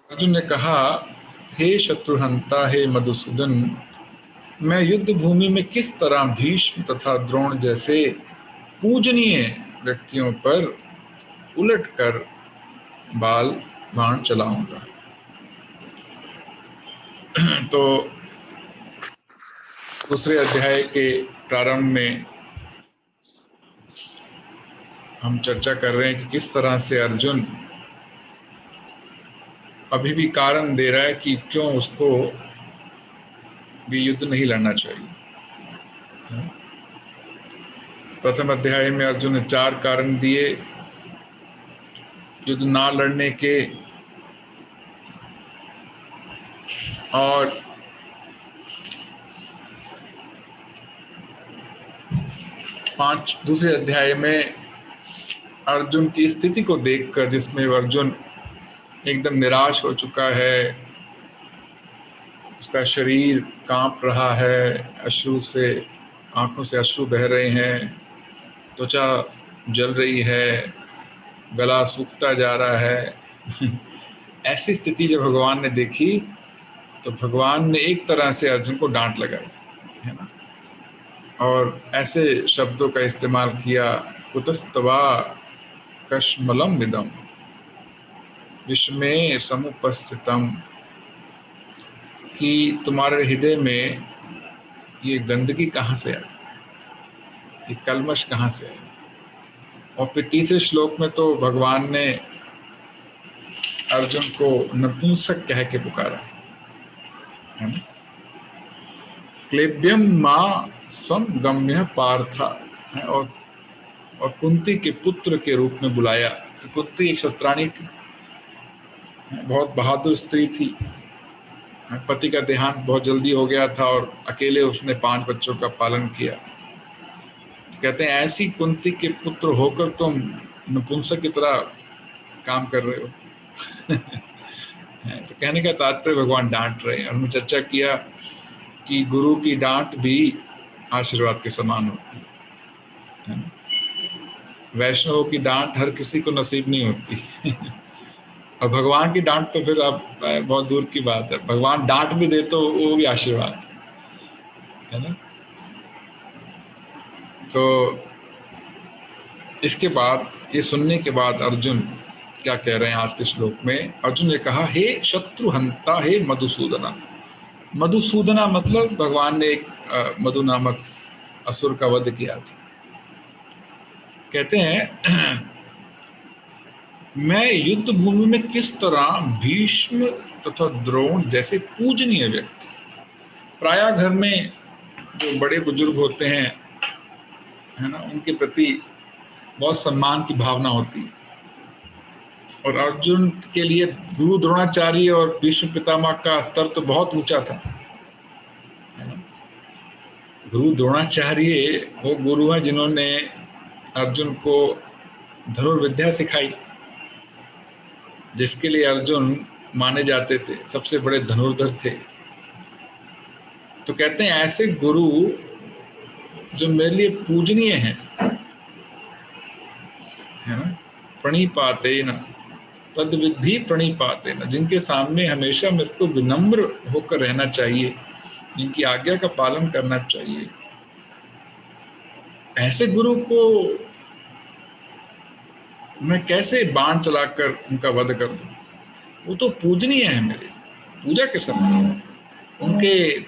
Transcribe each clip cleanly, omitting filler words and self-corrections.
अर्जुन ने कहा, हे शत्रुहंता, हे मधुसूदन, मैं युद्ध भूमि में किस तरह भीष्म तथा द्रोण जैसे पूजनीय व्यक्तियों पर उलटकर बाण चलाऊंगा। तो दूसरे अध्याय के प्रारंभ में हम चर्चा कर रहे हैं कि किस तरह से अर्जुन अभी भी कारण दे रहा है कि क्यों उसको भी युद्ध नहीं लड़ना चाहिए। प्रथम अध्याय में अर्जुन ने 4 कारण दिए युद्ध ना लड़ने के, और दूसरे अध्याय में अर्जुन की स्थिति को देखकर, जिसमें अर्जुन एकदम निराश हो चुका है, उसका शरीर कांप रहा है, अश्रु से आंखों से अश्रु बह रहे हैं, त्वचा जल रही है, गला सूखता जा रहा है। ऐसी स्थिति जब भगवान ने देखी तो भगवान ने एक तरह से अर्जुन को डांट लगाई, है ना, और ऐसे शब्दों का इस्तेमाल किया, कुतस्तवा कश्मलम विदम विश्वमें समुपस्थितम, कि तुम्हारे हृदय में ये गंदगी कहाँ से आई, ये कलमश कहाँ से आई। और फिर तीसरे श्लोक में तो भगवान ने अर्जुन को नपुंसक कह के पुकारा, है ना। क्लेब्यम मां समगम्य पार्था, और कुंती के पुत्र के रूप में बुलाया। कुंती एक शस्त्राणी थी, बहुत बहादुर स्त्री थी, पति का देहांत बहुत जल्दी हो गया था और अकेले उसने 5 बच्चों का पालन किया। कहते हैं ऐसी कुंती के पुत्र होकर तुम नपुंसक की तरह काम कर रहे हो। तो कहने का तात्पर्य भगवान डांट रहे हैं। हमने चर्चा किया कि गुरु की डांट भी आशीर्वाद के समान होती है। वैष्णव की डांट हर किसी को नसीब नहीं होती। और भगवान की डांट तो फिर अब बहुत दूर की बात है। भगवान डांट भी दे तो वो भी आशीर्वाद है ना। तो इसके बाद, ये सुनने के बाद अर्जुन क्या कह रहे हैं आज के श्लोक में। अर्जुन ने कहा, हे शत्रुहंता, हे मधुसूदना। मधुसूदना मतलब भगवान ने एक मधु नामक असुर का वध किया था। कहते हैं मैं युद्ध भूमि में किस तरह भीष्म तथा द्रोण जैसे पूजनीय व्यक्ति, प्रायः घर में जो बड़े बुजुर्ग होते हैं, है ना, उनके प्रति बहुत सम्मान की भावना होती है। और अर्जुन के लिए गुरु द्रोणाचार्य और भीष्म पितामह का स्तर तो बहुत ऊंचा था, है ना। गुरु द्रोणाचार्य वो गुरु हैं जिन्होंने अर्जुन को धनुर्विद्या सिखाई, जिसके लिए अर्जुन माने जाते थे, सबसे बड़े धनुर्धर थे। तो कहते हैं ऐसे गुरु जो मेरे लिए पूजनीय हैं, है ना, प्रणिपाते न तद विधि प्रणिपाते न, जिनके सामने हमेशा मेरे को विनम्र होकर रहना चाहिए, जिनकी आज्ञा का पालन करना चाहिए, ऐसे गुरु को मैं कैसे बाण चलाकर उनका वध कर दूं। वो तो पूजनीय है, मेरे पूजा के समय उनके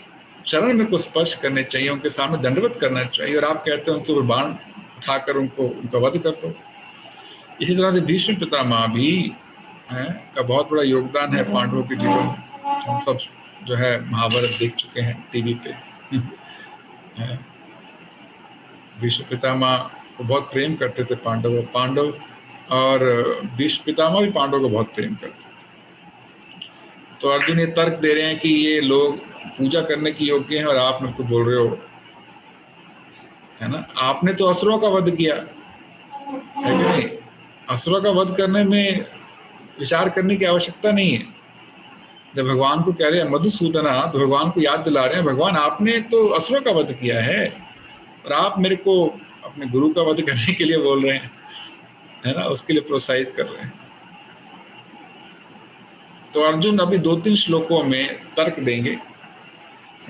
चरण में को स्पर्श करने चाहिए, उनके सामने दंडवत करना चाहिए, और आप कहते हैं उनके ऊपर बाण उठाकर उनका वध कर दो। इसी तरह से भीष्म पितामह भी का बहुत बड़ा योगदान है पांडवों के जीवन में। हम सब जो है महाभारत देख चुके हैं टीवी पे। भीष्म पितामह को बहुत प्रेम करते थे पांडव, और भीष्म पितामह भी पांडवों को बहुत प्रेम करते थे। तो अर्जुन ये तर्क दे रहे हैं कि ये लोग पूजा करने की योग्य हैं और आप मेरे को बोल रहे हो, है ना, आपने तो असुरों का वध किया है कि नहीं। असुरों का वध करने में विचार करने की आवश्यकता नहीं है। जब भगवान को कह रहे हैं मधुसूदना, तो भगवान को याद दिला रहे हैं, भगवान आपने तो असुरों का वध किया है और आप मेरे को अपने गुरु का वध करने के लिए बोल रहे हैं, है ना, उसके लिए प्रोत्साहित कर रहे हैं। तो अर्जुन अभी 2-3 श्लोकों में तर्क देंगे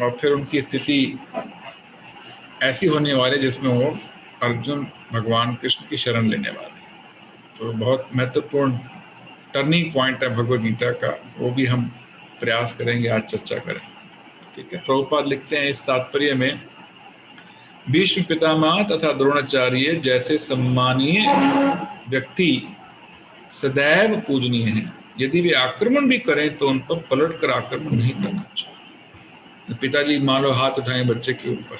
और फिर उनकी स्थिति ऐसी होने वाली जिसमें वो अर्जुन भगवान कृष्ण की शरण लेने वाले। तो बहुत महत्वपूर्ण टर्निंग पॉइंट है भगवद गीता का, वो भी हम प्रयास करेंगे आज चर्चा करें। ठीक है, प्रभुपाद लिखते हैं इस तात्पर्य में, भीष्म पितामह तथा द्रोणाचार्य जैसे सम्मानीय व्यक्ति सदैव पूजनीय हैं। यदि वे आक्रमण भी करें तो उन पर पलट कर आक्रमण नहीं करना चाहिए। पिताजी मान लो हाथ उठाएं बच्चे के ऊपर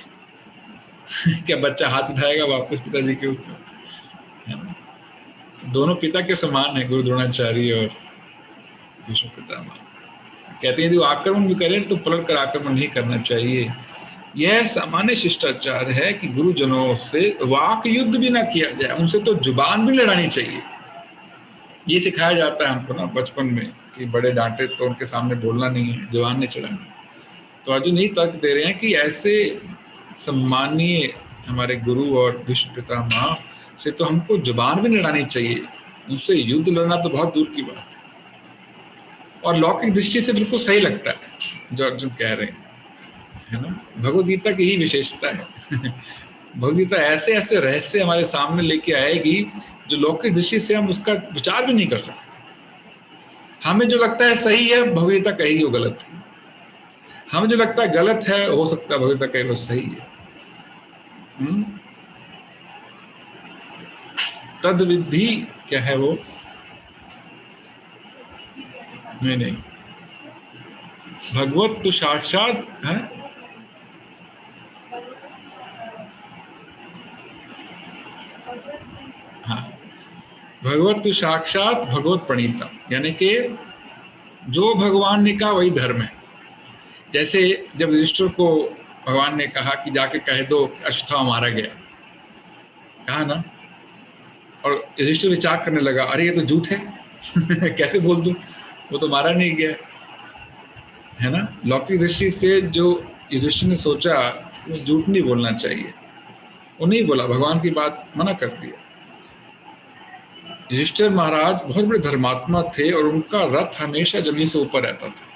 क्या बच्चा हाथ उठाएगा वापस पिताजी के ऊपर? दोनों पिता के समान है, गुरु द्रोणाचार्य और भीष्म पितामह। कहते हैं यदि वो आक्रमण भी करें तो पलट कर आक्रमण नहीं करना चाहिए। यह सामान्य शिष्टाचार है कि गुरुजनों से वाक युद्ध भी ना किया जाए, उनसे तो जुबान भी लड़ानी चाहिए। ये सिखाया जाता है हमको ना बचपन में कि बड़े डांटे तो उनके सामने बोलना नहीं है, जुबान नहीं चढ़ानी। तो अर्जुन यही तर्क दे रहे हैं कि ऐसे सम्मानीय हमारे गुरु और भीष्म पितामह से तो हमको जुबान भी लड़ानी चाहिए, उनसे युद्ध लड़ना तो बहुत दूर की बात है। और लौकिक दृष्टि से बिल्कुल सही लगता है जो अर्जुन कह रहे हैं, है ना। भगवद गीता की ही विशेषता है भगवद गीता ऐसे ऐसे रहस्य हमारे सामने लेके आएगी जो लौकिक दृष्टि से हम उसका विचार भी नहीं कर सकते। हमें जो लगता है सही है भगवद गीता कहेगी वो गलत है, हमें जो लगता है गलत है हो सकता है भगवद गीता कहे वो सही है। तद विधि क्या है वो? नहीं, भगवत तो साक्षात है, हाँ, भगवत तो साक्षात भगवत प्रणीता, यानी कि जो भगवान ने कहा वही धर्म है। जैसे जब युधिष्ठिर को भगवान ने कहा कि जाके कह दो अश्वत्थामा मारा गया, कहा ना, और युधिष्ठिर विचार करने लगा, अरे ये तो झूठ है कैसे बोल दूं, वो तो मारा नहीं गया, है ना। लौकिक दृष्टि से जो युधिष्ठिर ने सोचा झूठ नहीं बोलना चाहिए, वो नहीं बोला, भगवान की बात मना कर दिया। युधिष्ठिर महाराज बहुत बड़े धर्मात्मा थे और उनका रथ हमेशा जमीन से ऊपर रहता था।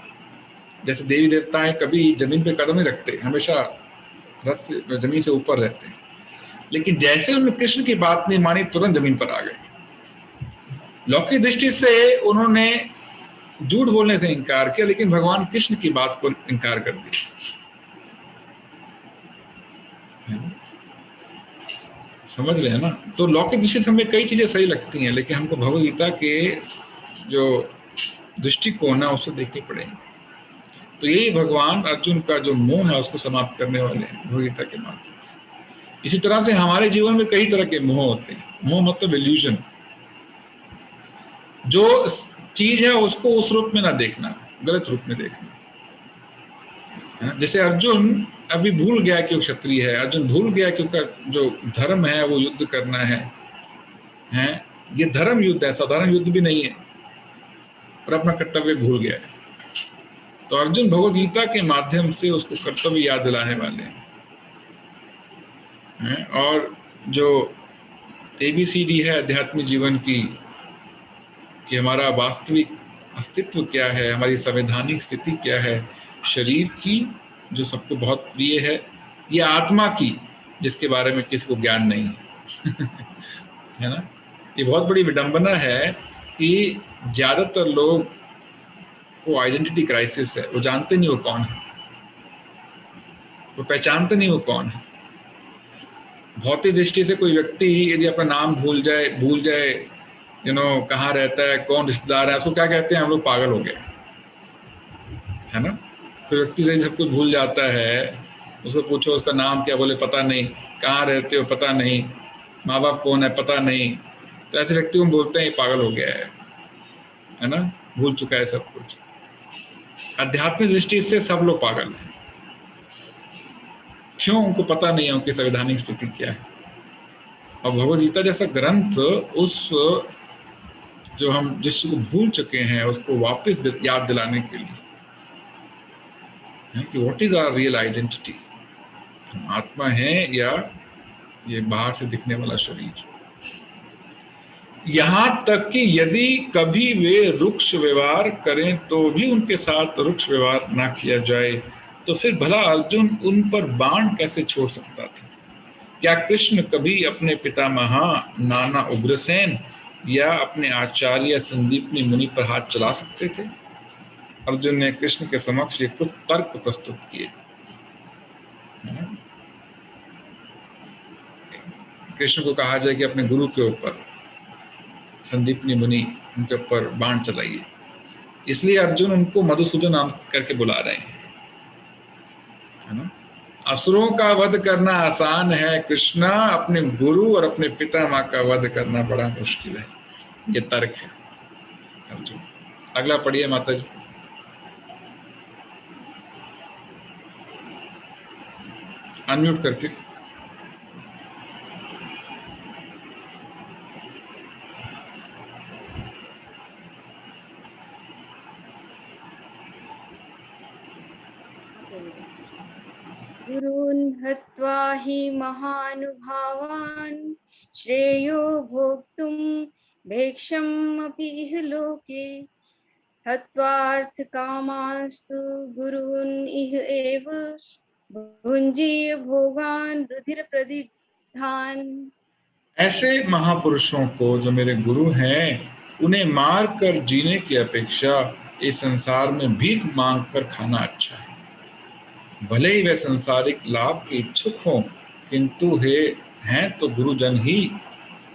जैसे देवी देवता है कभी जमीन पे कदम नहीं रखते, हमेशा रथ से जमीन से ऊपर रहते हैं। लेकिन जैसे उन्होंने कृष्ण की बात नहीं मानी तुरंत जमीन पर आ गए। लौकिक दृष्टि से उन्होंने झूठ बोलने से इनकार किया, लेकिन भगवान कृष्ण की बात को इनकार कर दिया। समझ रहे हैं ना। तो लौकिक दृष्टि से हमें कई चीजें सही लगती हैं, लेकिन हमको भगवद गीता के जो दृष्टिकोण है उससे देखनी पड़ेगी। तो यही भगवान अर्जुन का जो मोह है उसको समाप्त करने वाले हैं भगवद गीता के माध्यम से। इसी तरह से हमारे जीवन में कई तरह के मोह होते हैं। मोह मतलब इल्यूजन, जो चीज है उसको उस रूप में ना देखना, गलत रूप में देखना। जैसे अर्जुन अभी भूल गया कि वो क्षत्रिय है, अर्जुन भूल गया कि उसका जो धर्म है वो युद्ध करना है। ये धर्म युद्ध है, साधारण युद्ध भी नहीं है, और अपना कर्तव्य भूल गया है। तो अर्जुन भगवद गीता के माध्यम से उसको कर्तव्य याद दिलाने वाले हैं। और जो ABCD है आध्यात्मिक जीवन की, कि हमारा वास्तविक अस्तित्व क्या है, हमारी संवैधानिक स्थिति क्या है, शरीर की जो सबको बहुत प्रिय है, या आत्मा की जिसके बारे में किसी को ज्ञान नहीं है है ना। ये बहुत बड़ी विडंबना है कि ज्यादातर लोग को आइडेंटिटी क्राइसिस है, वो जानते नहीं वो कौन है, वो पहचानते नहीं वो कौन है। भौतिक दृष्टि से कोई व्यक्ति यदि अपना नाम भूल जाए कहाँ रहता है, कौन रिश्तेदार है, उसको क्या कहते हैं, हम लोग पागल हो गए, है ना। कोई व्यक्ति सब कुछ भूल जाता है, उसको पूछो उसका नाम क्या, बोले पता नहीं, कहाँ रहते हो पता नहीं, माँ बाप कौन है पता नहीं, तो ऐसे व्यक्ति को बोलते हैं ये पागल हो गया है ना, भूल चुका है सब कुछ। आध्यात्मिक दृष्टि से सब लोग पागल हैं। क्यों? उनको पता नहीं है उनकी संवैधानिक स्थिति क्या है। और भगवद गीता जैसा ग्रंथ उस जो हम जिसको भूल चुके हैं उसको वापस याद दिलाने के लिए कि what is our real identity, हम आत्मा है या ये बाहर से दिखने वाला शरीर। यहां तक कि यदि कभी वे रुक्ष व्यवहार करें तो भी उनके साथ रुक्ष व्यवहार ना किया जाए, तो फिर भला अर्जुन उन पर बाण कैसे छोड़ सकता था? क्या कृष्ण कभी अपने पितामहा नाना उग्रसेन या अपने आचार्य संदीपनी मुनि पर हाथ चला सकते थे? अर्जुन ने कृष्ण के समक्ष ये कुछ तर्क प्रस्तुत किए। कृष्ण को कहा जाए कि अपने गुरु के ऊपर, संदीपनी मुनि, उनके ऊपर बाण चलाइए, इसलिए अर्जुन उनको मधुसूदन नाम करके बुला रहे हैं, है ना। असुरों का वध करना आसान है कृष्णा, अपने गुरु और अपने पितामह का वध करना बड़ा मुश्किल है। ये तर्क है अर्जुन। अगला पढ़िए माता जी। अनम्यूट करके। गुरून् हत्वा हि महानुभावान् श्रेयो भोक्तुं भेक्षमपि इह लोके हत्वार्थकामास्तु गुरून् इह एव भुञ्जीय भोगान् रुधिरप्रदिग्धान्। ऐसे महापुरुषों को जो मेरे गुरु हैं, उन्हें मार कर जीने की अपेक्षा इस संसार में भीख मांग कर खाना अच्छा है। भले ही वे संसारिक लाभ के इच्छुक हों, किंतु हैं तो गुरुजन ही।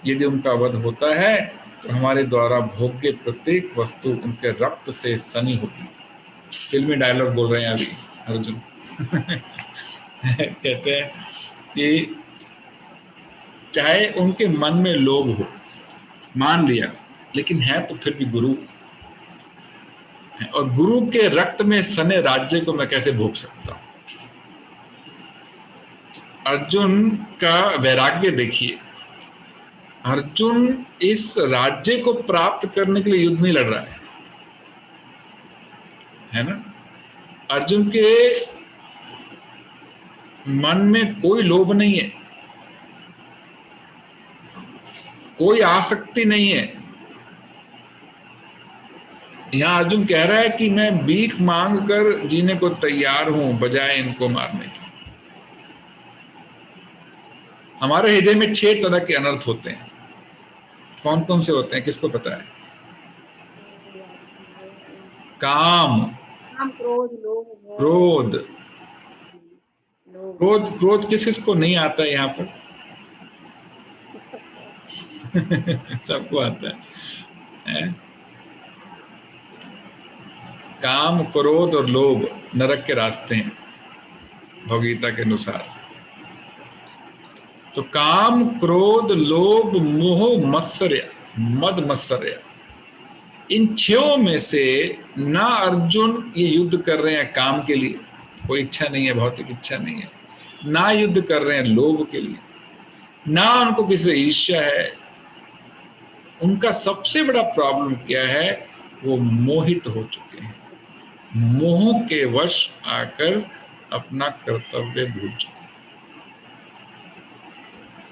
यदि उनका वध होता है तो हमारे द्वारा भोग्य प्रत्येक वस्तु उनके रक्त से सनी होगी। फिल्मी डायलॉग बोल रहे हैं अभी अर्जुन। कहते हैं कि चाहे उनके मन में लोभ हो, मान लिया, लेकिन है तो फिर भी गुरु, और गुरु के रक्त में सने राज्य को मैं कैसे भोग सकता हूं? अर्जुन का वैराग्य देखिए। अर्जुन इस राज्य को प्राप्त करने के लिए युद्ध नहीं लड़ रहा है ना। अर्जुन के मन में कोई लोभ नहीं है, कोई आसक्ति नहीं है। यहां अर्जुन कह रहा है कि मैं भीख मांग कर जीने को तैयार हूं बजाय इनको मारने के। हमारे हृदय में 6 तरह के अनर्थ होते हैं। कौन कौन से होते हैं, किसको पता है? काम, क्रोध, क्रोध, क्रोध, क्रोध किस किस को नहीं आता है यहाँ पर? सबको आता है। काम, क्रोध और लोभ नरक के रास्ते हैं भगवद्गीता के अनुसार। तो काम, क्रोध, लोभ, मोह, मत्सर्य, मद मत्सर्य, इन 6 में से ना अर्जुन ये युद्ध कर रहे हैं काम के लिए, कोई इच्छा नहीं है, भौतिक इच्छा नहीं है, ना युद्ध कर रहे हैं लोभ के लिए, ना उनको किसी से ईर्ष्या है। उनका सबसे बड़ा प्रॉब्लम क्या है? वो मोहित हो चुके हैं, मोह के वश आकर अपना कर्तव्य भूल चुके।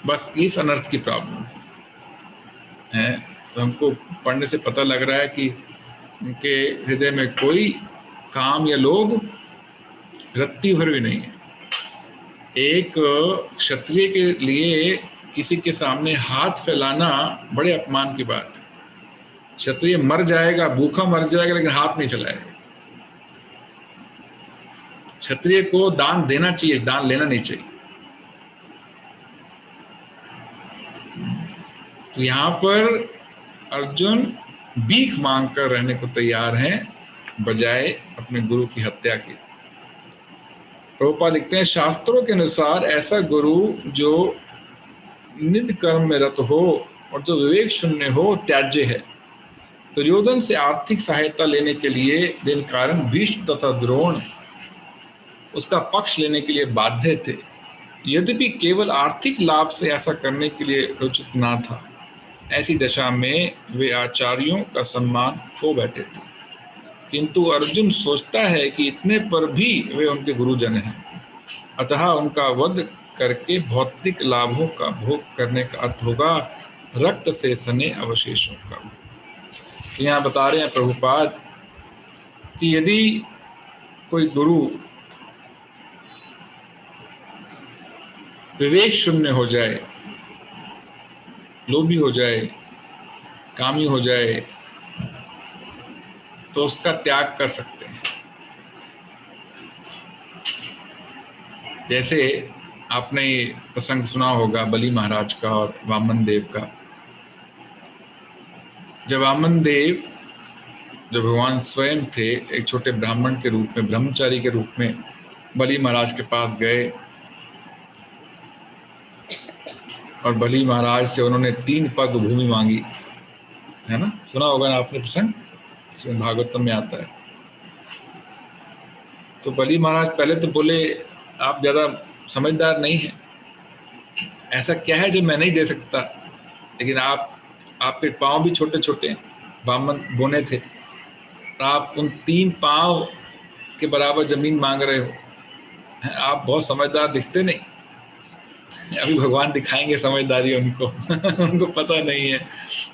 बस इस अनर्थ की प्रॉब्लम है। तो हमको पढ़ने से पता लग रहा है कि उनके हृदय में कोई काम या लोभ रत्ती भर भी नहीं है। एक क्षत्रिय के लिए किसी के सामने हाथ फैलाना बड़े अपमान की बात है। क्षत्रिय मर जाएगा, भूखा मर जाएगा, लेकिन हाथ नहीं फैलाएगा। क्षत्रिय को दान देना चाहिए, दान लेना नहीं चाहिए। तो यहां पर अर्जुन भीख मांग कर रहने को तैयार हैं बजाय अपने गुरु की हत्या के। प्रभुपाद लिखते हैं, शास्त्रों के अनुसार ऐसा गुरु जो निध कर्म में रत हो और जो विवेक शून्य हो त्याज्य है। दुर्योधन से आर्थिक सहायता लेने के लिए जिन कारण भीष्म तथा द्रोण उसका पक्ष लेने के लिए बाध्य थे, यद्यपि केवल आर्थिक लाभ से ऐसा करने के लिए उचित ना था, ऐसी दशा में वे आचार्यों का सम्मान खो बैठे थे। किंतु अर्जुन सोचता है कि इतने पर भी वे उनके गुरुजन हैं, अतः उनका वध करके भौतिक लाभों का भोग करने का अर्थ होगा रक्त से सने अवशेषों का। तो यहाँ बता रहे हैं प्रभुपाद कि यदि कोई गुरु विवेक शून्य हो जाए, लोभी हो जाए, कामी हो जाए, तो उसका त्याग कर सकते हैं। जैसे आपने ये प्रसंग सुना होगा बलि महाराज का और वामन देव का। जब वामन देव, जो भगवान स्वयं थे, एक छोटे ब्राह्मण के रूप में, ब्रह्मचारी के रूप में बलि महाराज के पास गए और बलि महाराज से उन्होंने 3 पग भूमि मांगी, है ना, सुना होगा ना आपने प्रसंग, इसमें भागवतम में आता है। तो बलि महाराज पहले तो बोले आप ज्यादा समझदार नहीं हैं, ऐसा क्या है जो मैं नहीं दे सकता, लेकिन आपके पांव भी छोटे छोटे हैं, बामन बोने थे, आप उन 3 पांव के बराबर जमीन मांग रहे हो, आप बहुत समझदार दिखते नहीं। अभी भगवान दिखाएंगे समझदारी उनको उनको पता नहीं है।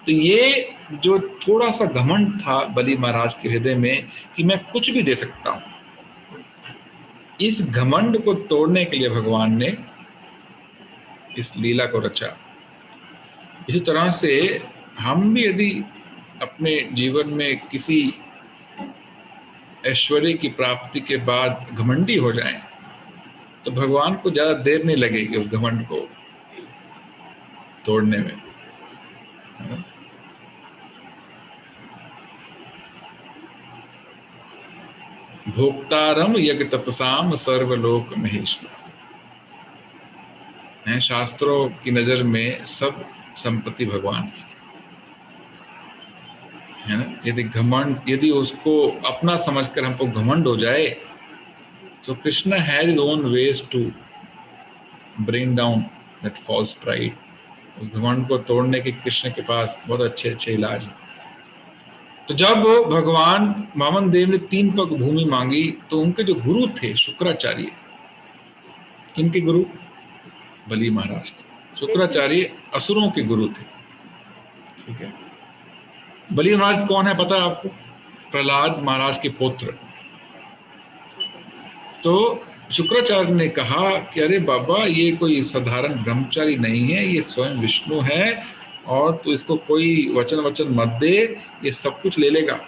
तो ये जो थोड़ा सा घमंड था बलि महाराज के हृदय में कि मैं कुछ भी दे सकता हूं, इस घमंड को तोड़ने के लिए भगवान ने इस लीला को रचा। इसी तरह से हम भी यदि अपने जीवन में किसी ऐश्वर्य की प्राप्ति के बाद घमंडी हो जाएं, तो भगवान को ज्यादा देर नहीं लगेगी उस घमंड को तोड़ने में। भोक्तारम यज्ञ तपसाम सर्वलोक महेश्वर, है शास्त्रों की नजर में सब संपत्ति भगवान की है ना। यदि घमंड, यदि उसको अपना समझकर हमको घमंड हो जाए, तो Krishna has his own ways to bring down that false pride. उस घमंड को तोड़ने के कृष्ण के पास बहुत अच्छे अच्छे इलाज हैं। तो जब भगवान वामन देव ने 3 पग भूमि मांगी, तो उनके जो गुरु थे शुक्राचार्य, किनके गुरु? बलि महाराज के। शुक्राचार्य असुरों के गुरु थे, ठीक है। बलि महाराज कौन है पता है आपको? प्रहलाद महाराज के पुत्र। तो शुक्राचार्य ने कहा कि अरे बाबा, ये कोई साधारण ब्रह्मचारी नहीं है, ये स्वयं विष्णु है, और तो इसको कोई वचन मत दे, ये सब कुछ ले लेगा,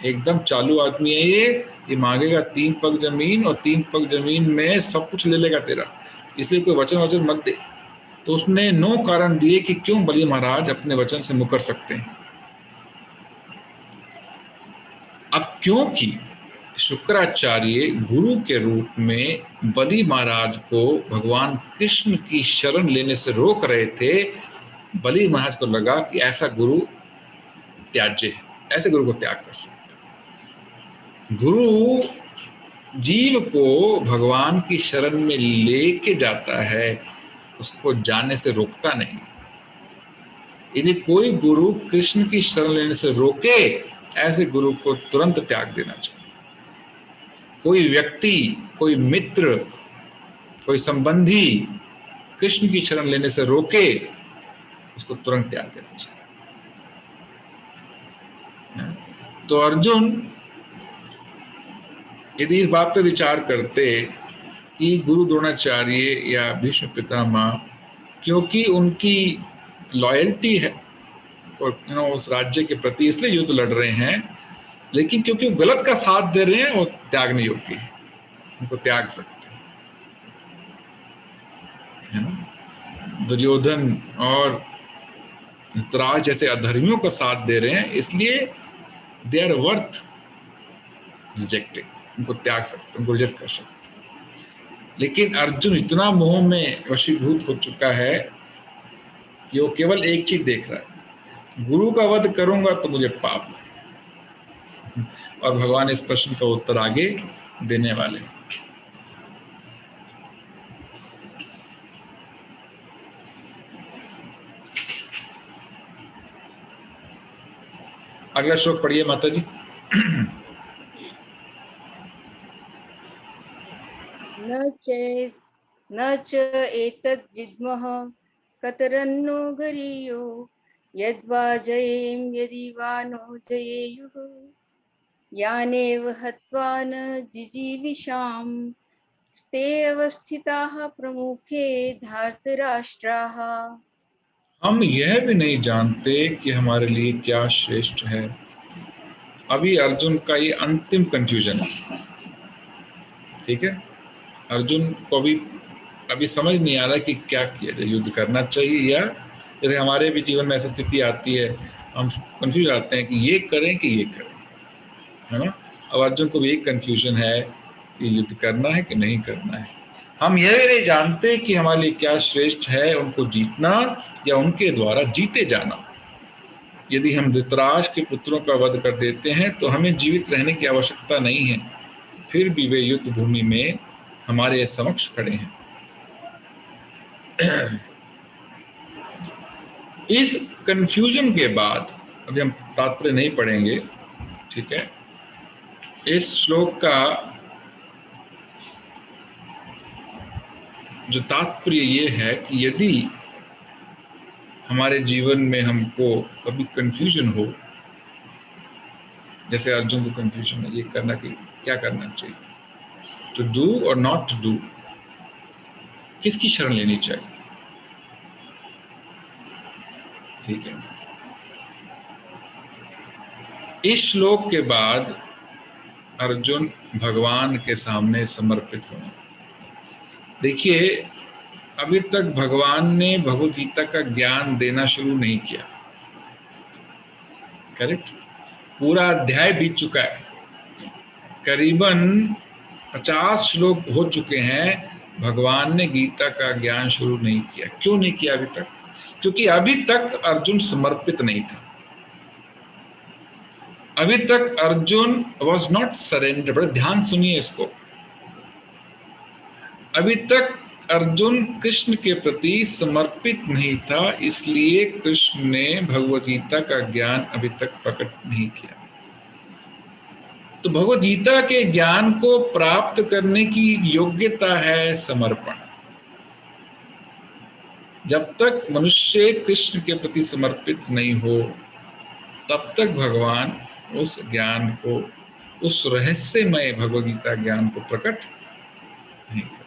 एकदम चालू आदमी है ये मांगेगा 3 पग जमीन, और 3 पग जमीन में सब कुछ ले लेगा तेरा, इसलिए कोई वचन मत दे। तो उसने 9 कारण दिए कि क्यों बलि महाराज अपने वचन से मुकर सकते हैं। अब क्योंकि शुक्राचार्य गुरु के रूप में बलि महाराज को भगवान कृष्ण की शरण लेने से रोक रहे थे, बलि महाराज को लगा कि ऐसा गुरु त्याज्य है, ऐसे गुरु को त्याग कर सकते। गुरु जीव को भगवान की शरण में लेके जाता है, उसको जाने से रोकता नहीं। यदि कोई गुरु कृष्ण की शरण लेने से रोके, ऐसे गुरु को तुरंत त्याग देना चाहिए। कोई व्यक्ति, कोई मित्र, कोई संबंधी कृष्ण की शरण लेने से रोके, उसको तुरंत त्याग देना चाहिए। तो अर्जुन यदि इस बात पर विचार करते कि गुरु द्रोणाचार्य या भीष्म पितामह, क्योंकि उनकी लॉयल्टी है और उस राज्य के प्रति, इसलिए युद्ध लड़ रहे हैं, लेकिन क्योंकि वो गलत का साथ दे रहे हैं, वो त्यागने योग्य है, उनको त्याग सकते हैं ना। दुर्योधन और धृतराज जैसे अधर्मियों का साथ दे रहे हैं, इसलिए दे आर वर्थ रिजेक्टिंग, उनको त्याग सकते, उनको रिजेक्ट कर सकते। लेकिन अर्जुन इतना मोह में वशीभूत हो चुका है कि वो केवल एक चीज देख रहा है, गुरु का वध करूंगा तो मुझे पाप है। और भगवान इस प्रश्न का उत्तर आगे देने वाले हैं। अगला श्लोक पढ़िए माता जी। न च एतद् विद्मः कतरन्नो गरीयो यद्वा जयेम यदि वा नो जयेयुः यानेव हत्वा न जिजीविषाम् स्ते अवस्थिताः प्रमुखे धार्तराष्ट्राः। हम यह भी नहीं जानते कि हमारे लिए क्या श्रेष्ठ है। अभी अर्जुन का ये अंतिम कंफ्यूजन है, ठीक है। अर्जुन को अभी समझ नहीं आ रहा कि क्या किया जाए, युद्ध करना चाहिए या, जैसे हमारे भी जीवन में ऐसी स्थिति आती है, हम कंफ्यूज आते हैं कि ये करें कि ये करें, है ना। अब अर्जुन को भी एक कंफ्यूजन है कि युद्ध करना है कि नहीं करना है। हम यह भी नहीं जानते कि हमारे लिए क्या श्रेष्ठ है, उनको जीतना या उनके द्वारा जीते जाना। यदि हम धृतराष्ट्र के पुत्रों का वध कर देते हैं तो हमें जीवित रहने की आवश्यकता नहीं है, फिर भी वे युद्ध भूमि में हमारे समक्ष खड़े हैं। इस कंफ्यूजन के बाद, अभी हम तात्पर्य नहीं पढ़ेंगे, ठीक है। इस श्लोक का जो तात्पर्य ये है कि यदि हमारे जीवन में हमको कभी कंफ्यूजन हो, जैसे अर्जुन को कंफ्यूजन है ये करना कि क्या करना चाहिए, टू डू और नॉट टू डू, किसकी शरण लेनी चाहिए, ठीक है। इस श्लोक के बाद अर्जुन भगवान के सामने समर्पित होने। देखिए, अभी तक भगवान ने भगवद गीता का ज्ञान देना शुरू नहीं किया, करेक्ट। पूरा अध्याय बीत चुका है, करीबन 50 श्लोक हो चुके हैं, भगवान ने गीता का ज्ञान शुरू नहीं किया। क्यों नहीं किया अभी तक? क्योंकि अभी तक अर्जुन समर्पित नहीं था। अभी तक अर्जुन वॉज नॉट सरेंडर। बड़े ध्यान सुनिए इसको। अभी तक अर्जुन कृष्ण के प्रति समर्पित नहीं था, इसलिए कृष्ण ने भगवद गीता का ज्ञान अभी तक प्रकट नहीं किया। तो भगवद गीता के ज्ञान को प्राप्त करने की योग्यता है समर्पण। जब तक मनुष्य कृष्ण के प्रति समर्पित नहीं हो, तब तक भगवान उस ज्ञान को, उस रहस्यमय भगवद गीता ज्ञान को प्रकट नहीं करते।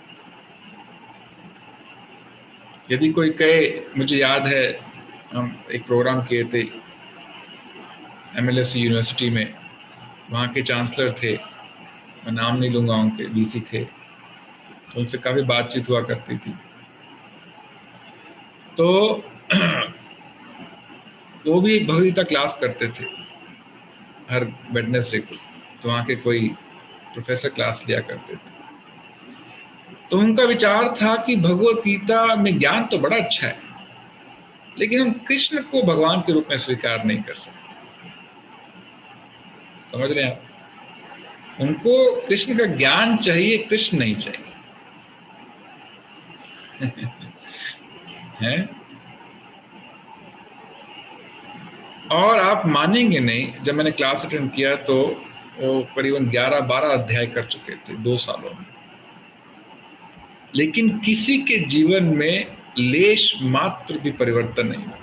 यदि कोई कहे, मुझे याद है हम एक प्रोग्राम किए थे MLSC यूनिवर्सिटी में, वहाँ के चांसलर थे, मैं नाम नहीं लूंगा, उनके VC थे, तो उनसे काफ़ी बातचीत हुआ करती थी। तो वो भी एक भगवद गीता क्लास करते थे हर वेडनेसडे को, तो वहाँ के कोई प्रोफेसर क्लास लिया करते थे। तो उनका विचार था कि भगवद गीता में ज्ञान तो बड़ा अच्छा है, लेकिन हम कृष्ण को भगवान के रूप में स्वीकार नहीं कर सकते। समझ रहे हैं आप? उनको कृष्ण का ज्ञान चाहिए, कृष्ण नहीं चाहिए। हैं? और आप मानेंगे नहीं, जब मैंने क्लास अटेंड किया तो वो करीबन 11-12 अध्याय कर चुके थे 2 सालों में, लेकिन किसी के जीवन में लेश मात्र भी परिवर्तन नहीं हुआ।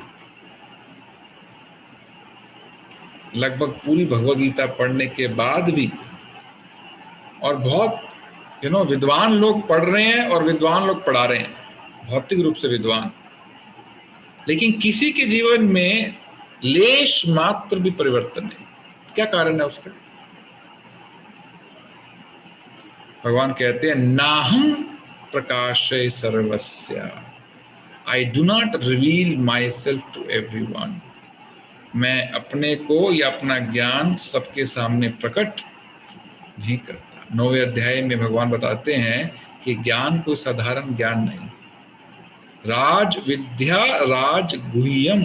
लगभग पूरी भगवद गीता पढ़ने के बाद भी, और बहुत विद्वान लोग पढ़ रहे हैं और विद्वान लोग पढ़ा रहे हैं, भौतिक रूप से विद्वान, लेकिन किसी के जीवन में लेश मात्र भी परिवर्तन नहीं। क्या कारण है उसका? भगवान कहते हैं, नाहं प्रकाशे सर्वस्य, I do not reveal myself to everyone. मैं अपने को या अपना ज्ञान सबके सामने प्रकट नहीं करता। 9वें अध्याय में भगवान बताते हैं कि ज्ञान कोई साधारण ज्ञान नहीं, राज विद्या राज गुह्यम।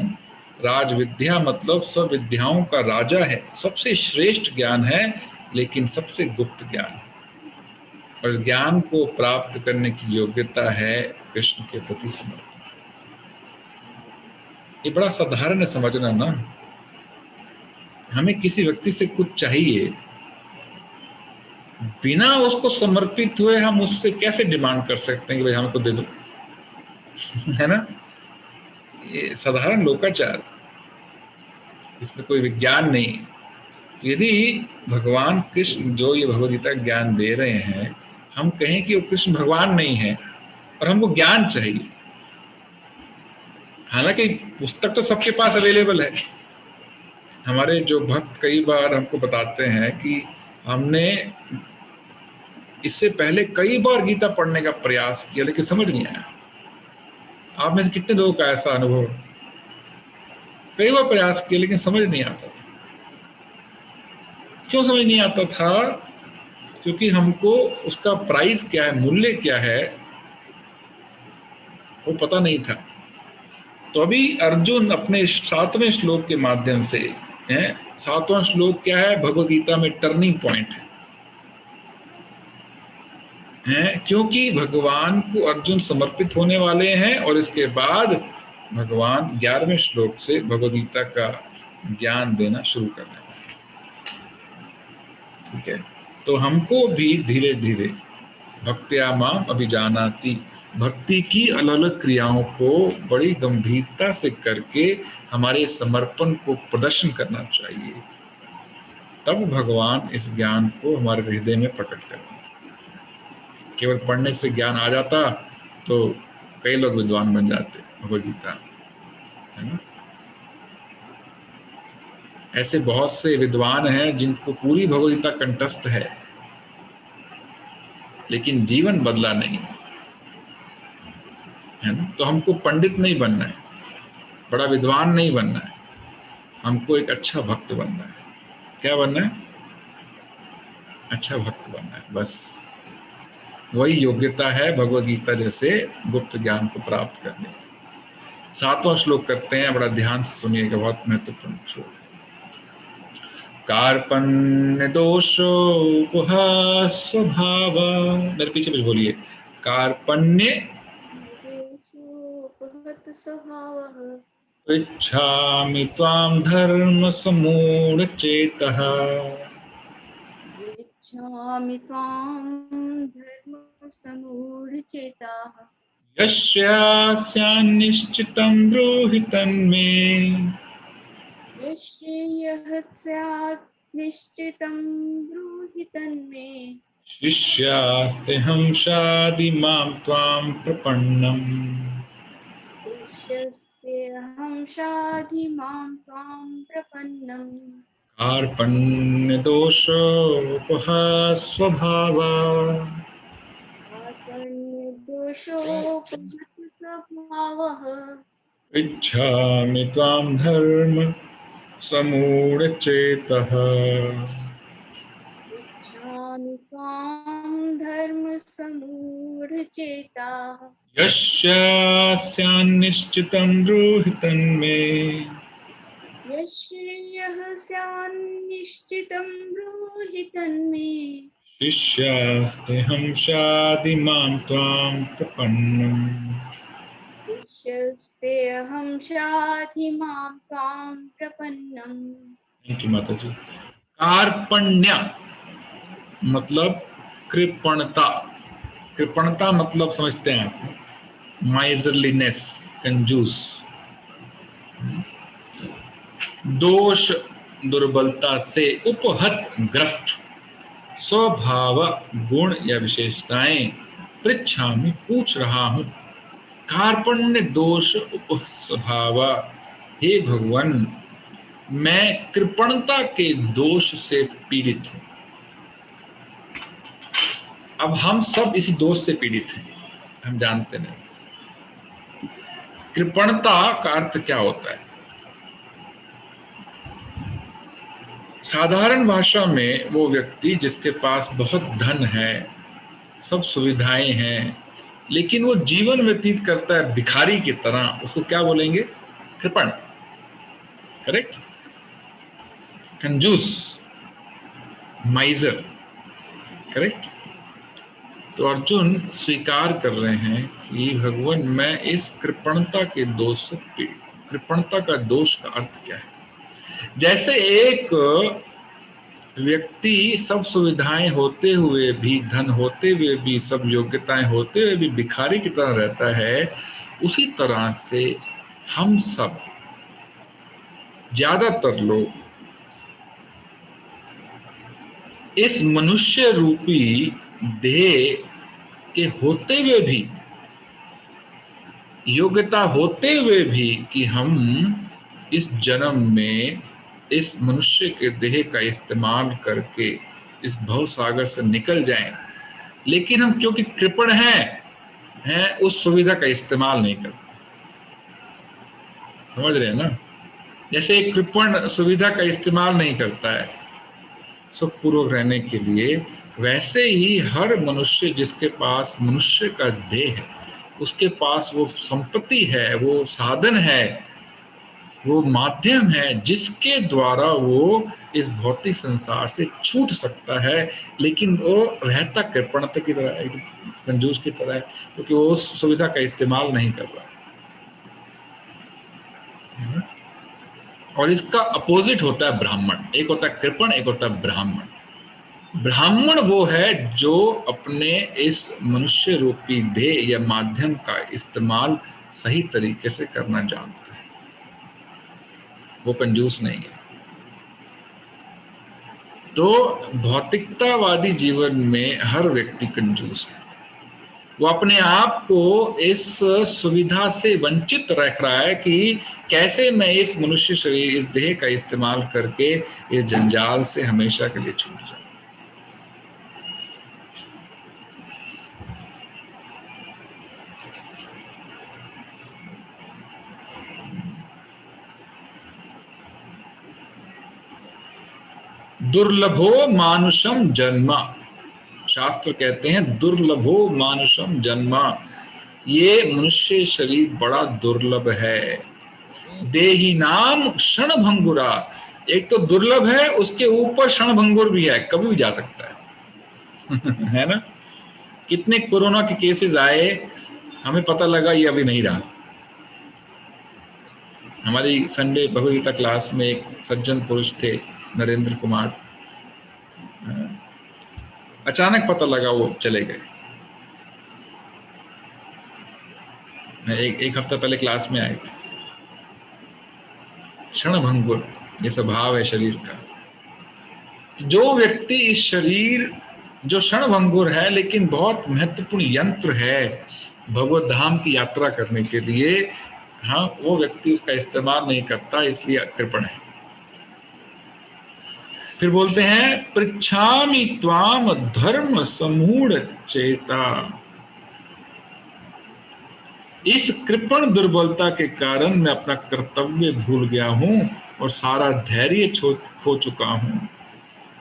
राज विद्या मतलब सब विद्याओं का राजा है, सबसे श्रेष्ठ ज्ञान है, लेकिन सबसे गुप्त ज्ञान है। और ज्ञान को प्राप्त करने की योग्यता है कृष्ण के प्रति समर्पण। ये बड़ा साधारण है समझना ना। हमें किसी व्यक्ति से कुछ चाहिए, बिना उसको समर्पित हुए हम उससे कैसे डिमांड कर सकते हैं कि भाई हमको दे दो? है ना? ये साधारण लोकाचार। इसमें कोई विज्ञान नहीं है। तो यदि भगवान कृष्ण जो ये भगवद गीता ज्ञान दे रहे हैं, हम कहें कि वो कृष्ण भगवान नहीं है और हमको ज्ञान चाहिए, हालांकि पुस्तक तो सबके पास अवेलेबल है। हमारे जो भक्त कई बार हमको बताते हैं कि हमने इससे पहले कई बार गीता पढ़ने का प्रयास किया लेकिन समझ नहीं आया। आप में से कितने लोगों का ऐसा अनुभव? कई बार प्रयास किया लेकिन समझ नहीं आता था। क्यों समझ नहीं आता था? क्योंकि हमको उसका प्राइस क्या है, मूल्य क्या है, वो पता नहीं था। तो अभी अर्जुन अपने 7वें श्लोक के माध्यम से, 7वां श्लोक क्या है, भगवद गीता में टर्निंग पॉइंट है, क्योंकि भगवान को अर्जुन समर्पित होने वाले हैं और इसके बाद भगवान 11वें श्लोक से भगवद गीता का ज्ञान देना शुरू कर रहे हैं। ठीक है, तो हमको भी धीरे धीरे भक्त्या माम अभिजानाति, भक्ति की अलग अलग क्रियाओं को बड़ी गंभीरता से करके हमारे समर्पण को प्रदर्शन करना चाहिए, तब भगवान इस ज्ञान को हमारे हृदय में प्रकट करेंगे। केवल पढ़ने से ज्ञान आ जाता तो कई लोग विद्वान बन जाते भगवद गीता, है ना। ऐसे बहुत से विद्वान हैं जिनको पूरी भगवद गीता कंठस्थ है लेकिन जीवन बदला नहीं, है ना। तो हमको पंडित नहीं बनना है, बड़ा विद्वान नहीं बनना है, हमको एक अच्छा भक्त बनना है। क्या बनना है? अच्छा भक्त बनना है, बस वही योग्यता है भगवद गीता जैसे गुप्त ज्ञान को प्राप्त करने। 7वां श्लोक करते हैं, बड़ा ध्यान से सुनिएगा, बहुत महत्वपूर्ण श्लोक है। कार्पण्य दोषोपहा स्वभाव, मेरे पीछे कुछ बोलिए। कार्पण्य इच्छामि त्वां धर्म समूढचेतः, इच्छामि त्वां धर्म समूढचेताः, यस्यास्यान्निश्चितं ब्रूहि तन्मे, यः स्यात् निश्चितं ब्रूहि तन्मे, शिष्यास्तेऽहं शाधि मां त्वां प्रपन्नम्। शिष्यस्तेऽहं शाधि मां त्वां प्रपन्नम्। कार्पण्य दोषोपहा स्वभाव, स्वभावः, इच्छामि त्वां धर्म समूढचेतः, इच्छामि त्वां धर्म समूढचेताः, यस्यास्यान्निश्चितं ब्रूहि तन्मे, यः स्यान्निश्चितं ब्रूहि तन्मे, शिष्यास्तेऽहं शाधि मां त्वां प्रपन्नम्। शिष्यस्तेऽहं शाधि मां त्वां प्रपन्नम्। थैंक यू माता जी। कार्पण्य मतलब कृपणता। कृपणता मतलब समझते हैं आप, माइजरलीनेस, कंजूस। दोष दुर्बलता से उपहत ग्रस्त, स्वभाव गुण या विशेषताएं, पृच्छामि पूछ रहा हूं। कार्पण्य दोष उपस्वभाव, हे भगवान मैं कृपणता के दोष से पीड़ित हूं। अब हम सब इसी दोष से पीड़ित हैं, हम जानते नहीं। कृपणता का अर्थ क्या होता है? साधारण भाषा में वो व्यक्ति जिसके पास बहुत धन है, सब सुविधाएं हैं, लेकिन वो जीवन व्यतीत करता है भिखारी की तरह, उसको क्या बोलेंगे? कृपण। करेक्ट? कंजूस, माइजर। करेक्ट? तो अर्जुन स्वीकार कर रहे हैं कि भगवान मैं इस कृपणता के दोष से पीड़ित। कृपणता का दोष का अर्थ क्या है? जैसे एक व्यक्ति सब सुविधाएं होते हुए भी, धन होते हुए भी, सब योग्यताएं होते हुए भी भिखारी की तरह रहता है, उसी तरह से हम सब ज्यादातर लोग इस मनुष्य रूपी देह के होते हुए भी, योग्यता होते हुए भी कि हम इस जन्म में इस मनुष्य के देह का इस्तेमाल करके इस भव सागर से निकल जाएं, लेकिन हम क्योंकि कृपण हैं उस सुविधा का इस्तेमाल नहीं करते। समझ रहे हैं ना? जैसे एक कृपण सुविधा का इस्तेमाल नहीं करता है सुखपूर्वक रहने के लिए, वैसे ही हर मनुष्य जिसके पास मनुष्य का देह है, उसके पास वो संपत्ति है, वो साधन है, वो माध्यम है जिसके द्वारा वो इस भौतिक संसार से छूट सकता है, लेकिन वो रहता कृपणता की तरह, एक कंजूस की तरह है, क्योंकि वो उस सुविधा का इस्तेमाल नहीं कर रहा। और इसका अपोजिट होता है ब्राह्मण। एक होता है कृपण, एक होता है ब्राह्मण। ब्राह्मण वो है जो अपने इस मनुष्य रूपी देह या माध्यम का इस्तेमाल सही तरीके से करना जानता है, वो कंजूस नहीं है। तो भौतिकतावादी जीवन में हर व्यक्ति कंजूस है। वो अपने आप को इस सुविधा से वंचित रख रहा है कि कैसे मैं इस मनुष्य शरीर, इस देह का इस्तेमाल करके इस जंजाल से हमेशा के लिए छूट जाऊं। दुर्लभो मानुषम जन्मा, शास्त्र कहते हैं दुर्लभो मानुषम जन्मा, ये मनुष्य शरीर बड़ा दुर्लभ है। देही नाम क्षण भंगुरा, एक तो दुर्लभ है, उसके ऊपर क्षण भंगुर भी है, कभी भी जा सकता है है ना? कितने कोरोना के केसेस आए, हमें पता लगा ये अभी नहीं रहा। हमारी संडे भगवद गीता क्लास में एक सज्जन पुरुष थे, नरेंद्र कुमार, अचानक पता लगा वो चले गए। एक हफ्ता पहले क्लास में आए थे। क्षण भंगुर ये स्वभाव है शरीर का। जो व्यक्ति इस शरीर जो क्षण भंगुर है लेकिन बहुत महत्वपूर्ण यंत्र है भगवत धाम की यात्रा करने के लिए, हाँ, वो व्यक्ति उसका इस्तेमाल नहीं करता, इसलिए कृपण है। फिर बोलते हैं पृच्छामि त्वाम धर्म समूढ़ चेता, इस कृपण दुर्बलता के कारण मैं अपना कर्तव्य भूल गया हूं और सारा धैर्य खो चुका हूं।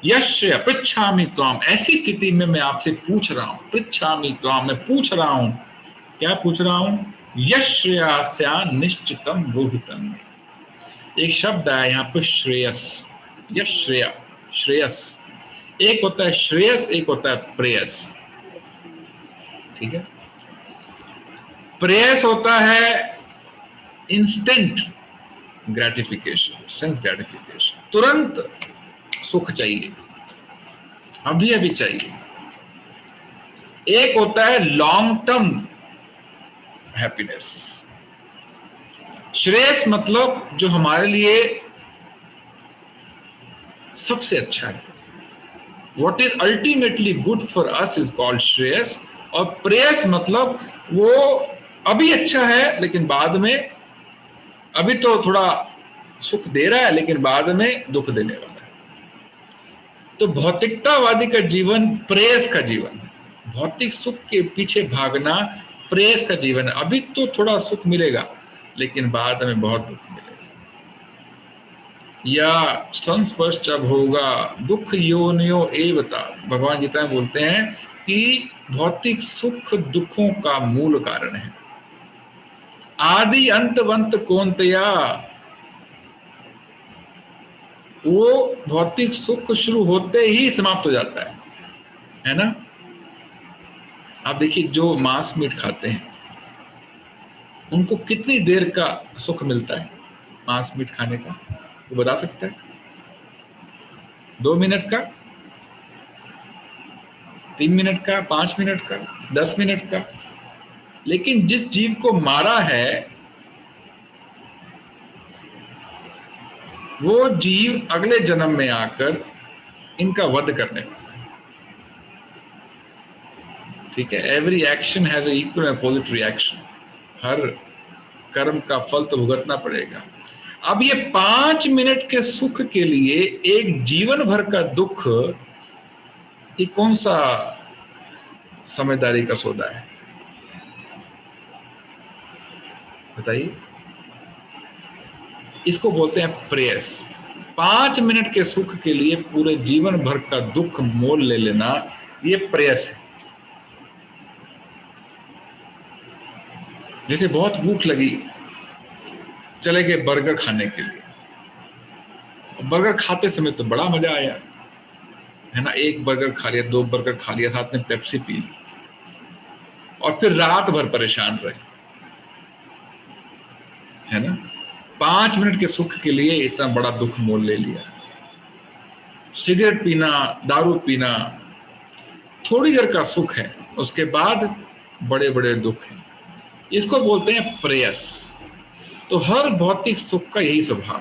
यश्य पृच्छामि त्वाम, ऐसी स्थिति में मैं आपसे पूछ रहा हूं, पृच्छामि त्वाम, मैं पूछ रहा हूं, क्या पूछ रहा हूं? यश्रेयस्या निश्चितम रोहितम, एक शब्द है यहाँ पे श्रेयस, यश्रेय, श्रेयस। एक होता है श्रेयस, एक होता है प्रेयस। ठीक है? प्रेयस होता है इंस्टेंट ग्रेटिफिकेशन, सेंस ग्रेटिफिकेशन, तुरंत सुख चाहिए, अभी अभी चाहिए। एक होता है लॉन्ग टर्म हैप्पीनेस। श्रेयस मतलब जो हमारे लिए सबसे अच्छा है, what is ultimately good for us is called Shreyas. और प्रेयस मतलब वो अभी अच्छा है लेकिन बाद में, अभी तो थोड़ा सुख दे रहा है लेकिन बाद में दुख देने वाला है। तो भौतिकतावादी का जीवन प्रेयस का जीवन है, भौतिक सुख के पीछे भागना प्रेयस का जीवन है। अभी तो थोड़ा सुख मिलेगा लेकिन बाद में बहुत दुख मिलेगा। या संस्पर्श जब होगा दुख योनियो एवता, भगवान गीता में बोलते हैं कि भौतिक सुख दुखों का मूल कारण है। आदि अंतवंत कौनतया, वो भौतिक सुख शुरू होते ही समाप्त हो जाता है ना? आप देखिए जो मांस मीट खाते हैं उनको कितनी देर का सुख मिलता है मांस मीट खाने का, वो बता सकता है? 2 मिनट का, 3 मिनट का, 5 मिनट का, 10 मिनट का। लेकिन जिस जीव को मारा है वो जीव अगले जन्म में आकर इनका वध करने वाला है। ठीक है, every action has equal opposite reaction, हर कर्म का फल तो भुगतना पड़ेगा। अब ये 5 मिनट के सुख के लिए एक जीवन भर का दुख, ये कौन सा समझदारी का सौदा है बताइए? इसको बोलते हैं प्रेयस। 5 मिनट के सुख के लिए पूरे जीवन भर का दुख मोल ले लेना, ये प्रेयस है। जैसे बहुत भूख लगी, चले गए बर्गर खाने के लिए। बर्गर खाते समय तो बड़ा मजा आया, है ना, एक बर्गर खा लिया, 2 बर्गर खा लिया, साथ में पेप्सी पी ली, और फिर रात भर परेशान रहे, है ना। 5 मिनट के सुख के लिए इतना बड़ा दुख मोल ले लिया। सिगरेट पीना, दारू पीना थोड़ी देर का सुख है, उसके बाद बड़े बड़े दुख हैं। इसको बोलते हैं प्रेयस। तो हर भौतिक सुख का यही स्वभाव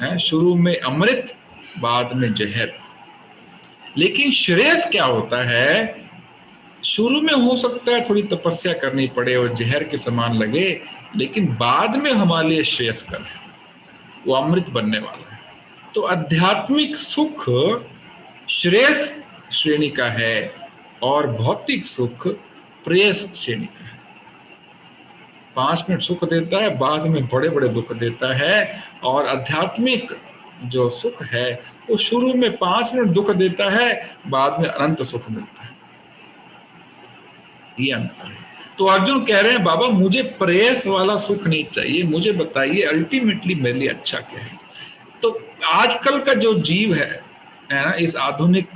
है, शुरू में अमृत, बाद में जहर। लेकिन श्रेयस क्या होता है? शुरू में हो सकता है थोड़ी तपस्या करनी पड़े और जहर के समान लगे, लेकिन बाद में हमारे लिए श्रेयस्कर है, वो अमृत बनने वाला है। तो आध्यात्मिक सुख श्रेयस श्रेणी का है और भौतिक सुख प्रेयस श्रेणी का है। 5 मिनट सुख देता है, बाद में बड़े बड़े दुख देता है। और आध्यात्मिक जो सुख है वो शुरू में 5 मिनट दुख देता है, बाद में अनंत सुख मिलता है। ये अंतर है। तो अर्जुन कह रहे हैं बाबा मुझे प्रेयस वाला सुख नहीं चाहिए, मुझे बताइए अल्टीमेटली मेरे लिए अच्छा क्या है। तो आजकल का जो जीव है ना, इस आधुनिक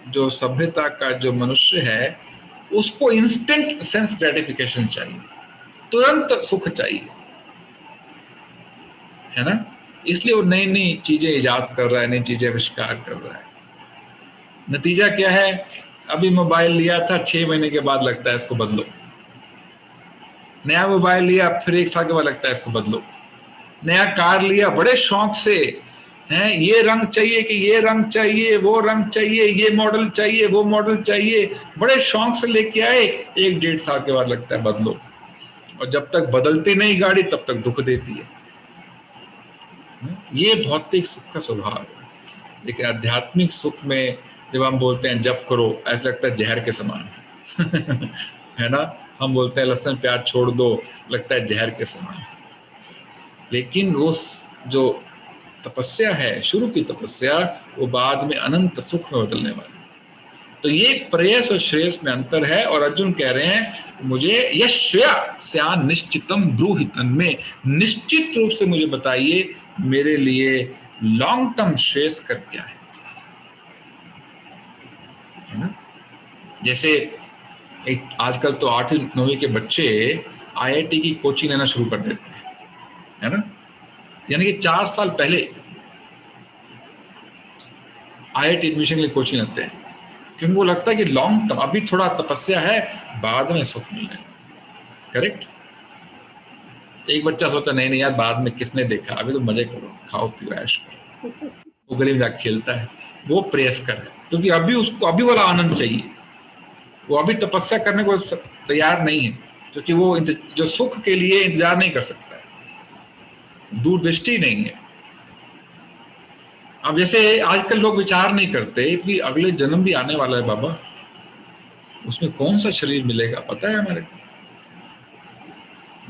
जो सभ्यता का जो मनुष्य है, उसको इंस्टेंट सेंस ग्रेटिफिकेशन चाहिए, तुरंत सुख चाहिए, है ना। इसलिए वो नई नई चीजें इजाद कर रहा है, नई चीजें आविष्कार कर रहा है। नतीजा क्या है? अभी मोबाइल लिया था, 6 महीने के बाद लगता है इसको बदलो। नया मोबाइल लिया, फिर 1 साल के बाद लगता है इसको बदलो। नया कार लिया, बड़े शौक से हैं, ये रंग चाहिए कि ये रंग चाहिए, वो रंग चाहिए, ये मॉडल चाहिए, वो मॉडल चाहिए, बड़े शौक से लेके आए, 1-1.5 साल के बाद लगता है बदलो। और जब तक बदलती नहीं गाड़ी तब तक दुख देती है। ये भौतिक सुख का स्वभाव है। लेकिन आध्यात्मिक सुख में जब हम बोलते हैं जप करो, ऐसा लगता है जहर के समान है ना। हम बोलते हैं लहसुन प्याज छोड़ दो, लगता है जहर के समान। लेकिन वो जो तपस्या है, शुरू की तपस्या, वो बाद में अनंत सुख में बदलने वाली। तो ये प्रेयस और श्रेयस में अंतर है। और अर्जुन कह रहे हैं मुझे यश्या स्यान निश्चितम ब्रूहितन में, निश्चित रूप से मुझे बताइए मेरे लिए लॉन्ग टर्म श्रेयस कर क्या है ना। जैसे एक आजकल तो 8वीं 9वीं के बच्चे IIT की कोचिंग लेना शुरू कर देते हैं, है ना। यानी कि 4 साल पहले IIT एडमिशन के लिए कोचिंग लेते हैं, क्योंकि वो लगता है कि लॉन्ग टर्म, अभी थोड़ा तपस्या है, बाद में सुख मिलने। करेक्ट। एक बच्चा सोचा नहीं यार बाद में किसने देखा, अभी तो मजे करो, खाओ पियो ऐश करो, वो गली में जाकर खेलता है, वो प्रेयस कर है, क्योंकि अभी उसको अभी वाला आनंद चाहिए। वो अभी तपस्या करने को तैयार नहीं है, क्योंकि वो जो सुख के लिए इंतजार नहीं कर सकता है, दूरदृष्टि नहीं है। अब जैसे आजकल लोग विचार नहीं करते कि अगले जन्म भी आने वाला है बाबा, उसमें कौन सा शरीर मिलेगा पता है हमारे को।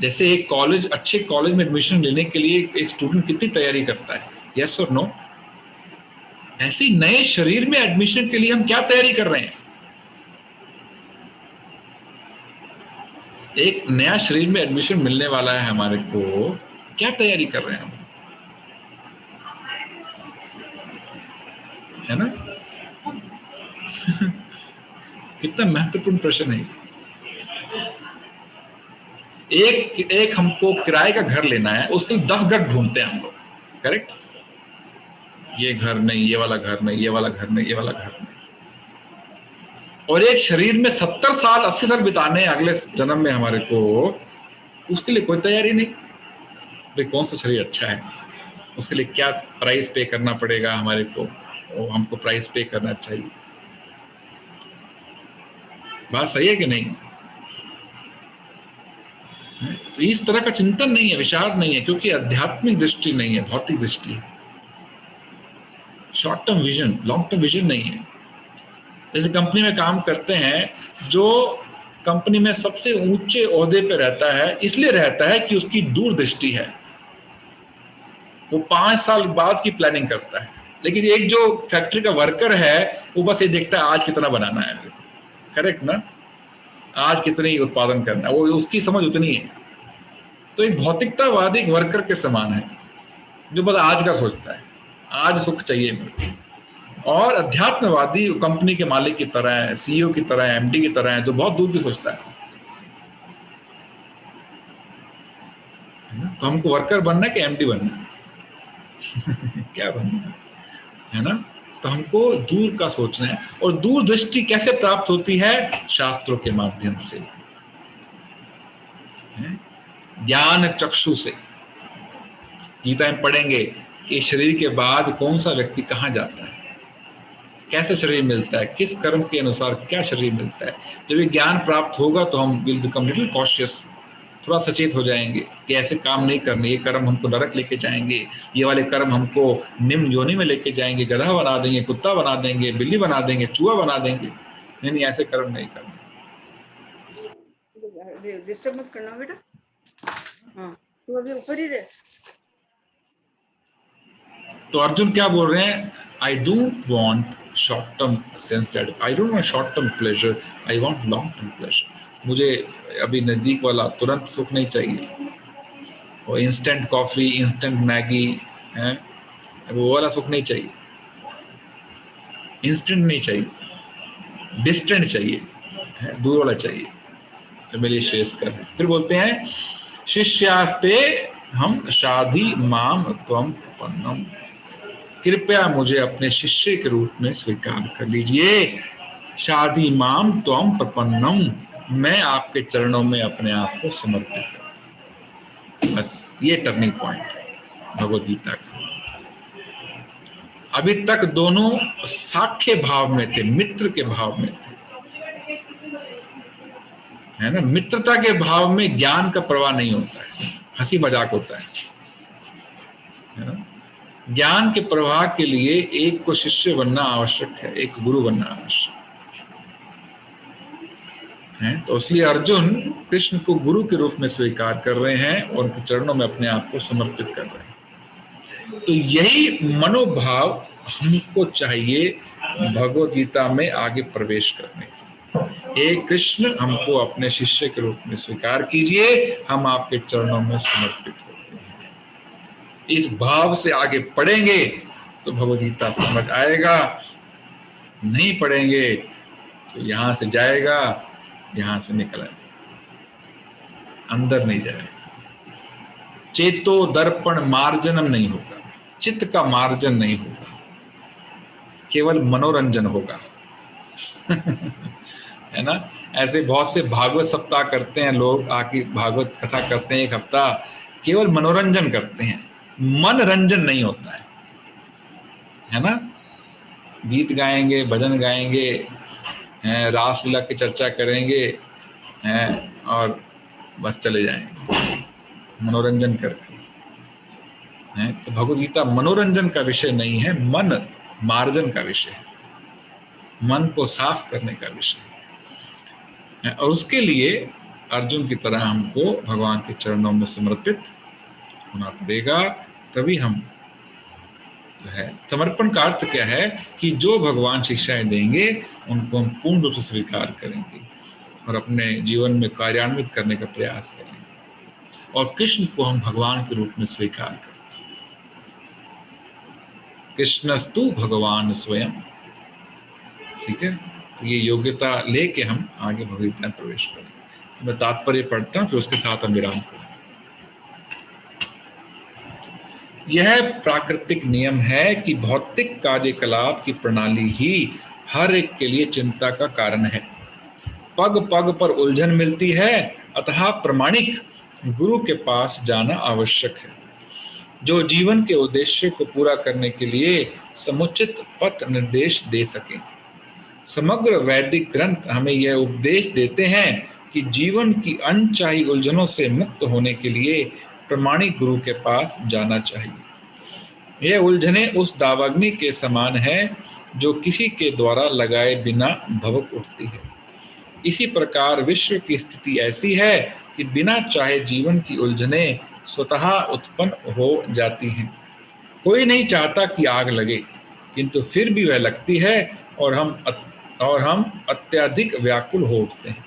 जैसे एक कॉलेज, अच्छे कॉलेज में एडमिशन लेने के लिए एक स्टूडेंट कितनी तैयारी करता है, यस और नो। ऐसे नए शरीर में एडमिशन के लिए हम क्या तैयारी कर रहे हैं? एक नया शरीर में एडमिशन मिलने वाला है हमारे को, क्या तैयारी कर रहे हैं हम, है ना। कितना महत्वपूर्ण प्रश्न है। एक हमको किराए का घर लेना है, उसके 10 घर ढूंढते हैं हम लोग। करेक्ट। ये घर नहीं, ये वाला घर नहीं, ये वाला घर नहीं, ये वाला घर नहीं। और एक शरीर में 70 साल 80 साल बिताने अगले जन्म में हमारे को, उसके लिए कोई तैयारी नहीं। भाई कौन सा शरीर अच्छा है, उसके लिए क्या प्राइस पे करना पड़ेगा हमारे को, वो हमको प्राइस पे करना चाहिए। बात सही है कि नहीं? तो इस तरह का चिंतन नहीं है, विचार नहीं है, क्योंकि आध्यात्मिक दृष्टि नहीं है, भौतिक दृष्टि है। Short term vision, long term vision नहीं है। जैसे कंपनी में काम करते हैं, जो कंपनी में सबसे ऊंचे ओहदे पे रहता है इसलिए रहता है कि उसकी दूरदृष्टि है, वो 5 साल बाद की प्लानिंग करता है। लेकिन एक जो फैक्ट्री का वर्कर है वो बस ये देखता है आज कितना बनाना है, करेक्ट ना, आज कितनी उत्पादन करना है, वो उसकी समझ उतनी है। तो एक भौतिकतावादी एक वर्कर के समान है जो बस आज का सोचता है, आज सुख चाहिए मेरे को। और अध्यात्मवादी कंपनी के मालिक की तरह है, सीईओ की तरह है, एमडी की तरह है, जो बहुत दूर की सोचता है। तो हमको वर्कर बनना है कि एमडी बनना है? क्या बनना है ना? तो हमको दूर का सोचना है। और दूरदृष्टि कैसे प्राप्त होती है? शास्त्रों के माध्यम से, ज्ञान चक्षु से। गीता में पढ़ेंगे कि शरीर के बाद कौन सा व्यक्ति कहाँ जाता है, कैसे शरीर मिलता है, किस कर्म के अनुसार क्या शरीर मिलता है। जब ये ज्ञान प्राप्त होगा तो हम विल बिकम लिटिल कॉशियस, थोड़ा सचेत हो जाएंगे कि ऐसे काम नहीं करने, ये कर्म हमको नरक लेके जाएंगे, ये वाले कर्म हमको निम्न योनि में लेके जाएंगे, गधा बना देंगे, कुत्ता बना देंगे, बिल्ली बना देंगे, चूहा बना देंगे। नहीं, ऐसे कर्म नहीं करने। डिस्टर्ब मत करना बेटा, हाँ तू अभी ऊपर ही रह। तो अर्जुन क्या बोल रहे हैं? I don't want short term sense that I don't want short term pleasure, I want long term pleasure. मुझे अभी नजदीक वाला तुरंत सुख नहीं चाहिए, वो इंस्टेंट कॉफी, इंस्टेंट मैगी है, वो वाला सुख नहीं चाहिए। इंस्टेंट नहीं चाहिए, डिस्टेंट चाहिए, दूर वाला चाहिए, तो मेरे लिए श्रेयस्कर है। फिर बोलते हैं शिष्यास्ते हम शाधि माम त्वम प्रपन्नम, कृपया मुझे अपने शिष्य के रूप में स्वीकार कर लीजिए। शाधि माम त्वम प्रपन्नम, मैं आपके चरणों में अपने आप को समर्पित कर। बस ये टर्निंग पॉइंट है भगवद गीता का। अभी तक दोनों साख्य भाव में थे, मित्र के भाव में थे, है ना। मित्रता के भाव में ज्ञान का प्रवाह नहीं होता है, हंसी मजाक होता है ना। ज्ञान के प्रवाह के लिए एक को शिष्य बनना आवश्यक है, एक गुरु बनना आवश्यक है। तो इसलिए अर्जुन कृष्ण को गुरु के रूप में स्वीकार कर रहे हैं और उनके चरणों में अपने आप को समर्पित कर रहे हैं। तो यही मनोभाव हमको चाहिए भगवद गीता में आगे प्रवेश करने की। हे कृष्ण, हमको अपने शिष्य के रूप में स्वीकार कीजिए, हम आपके चरणों में समर्पित होते हैं। इस भाव से आगे पढ़ेंगे तो भगवद गीता समझ आएगा, नहीं पढ़ेंगे तो यहां से जाएगा, यहां से निकल आएगा, अंदर नहीं जाएगा। चेतो दर्पण मार्जनम नहीं होगा, चित्त का मार्जन नहीं होगा, केवल मनोरंजन होगा। है ना। ऐसे बहुत से भागवत सप्ताह करते हैं लोग, आके भागवत कथा करते हैं एक हफ्ता, केवल मनोरंजन करते हैं, मन रंजन नहीं होता है ना। गीत गाएंगे, भजन गाएंगे, रासलीला की चर्चा करेंगे, और बस चले जाएंगे मनोरंजन करके। तो भगवद गीता मनोरंजन का विषय नहीं है, मन मार्जन का विषय है, मन को साफ करने का विषय है। और उसके लिए अर्जुन की तरह हमको भगवान के चरणों में समर्पित होना पड़ेगा, तभी हम जो है। समर्पण का अर्थ क्या है कि जो भगवान शिक्षाएं देंगे उनको हम पूर्ण रूप से स्वीकार करेंगे और अपने जीवन में कार्यान्वित करने का प्रयास करेंगे, और कृष्ण को हम भगवान के रूप में स्वीकार करें। कृष्णस्तु भगवान स्वयं, ठीक है। तो ये योग्यता लेके हम आगे भगवद गीता में प्रवेश करें। तो मैं तात्पर्य पढ़ता हूँ, फिर उसके साथ हम विराम करें। यह प्राकृतिक नियम है कि भौतिक कार्यकलाप की प्रणाली ही हर एक के लिए चिंता का कारण है। पग पग पर उलझन मिलती है, अतः प्रमाणिक गुरु के पास जाना आवश्यक है। जो जीवन के उद्देश्य को पूरा करने के लिए समुचित पथ निर्देश दे सके। समग्र वैदिक ग्रंथ हमें यह उपदेश देते हैं कि जीवन की अनचाही उलझनों से मुक्त होने के लिए प्रमाणिक गुरु के पास जाना चाहिए। यह उलझने उस दावाग्नि के समान है जो किसी के द्वारा लगाए बिना भभक उठती है। इसी प्रकार विश्व की स्थिति ऐसी है कि बिना चाहे जीवन की उलझने स्वतः उत्पन्न हो जाती हैं। कोई नहीं चाहता कि आग लगे, किंतु फिर भी वह लगती है और हम अत्यधिक व्याकुल हो उठते हैं।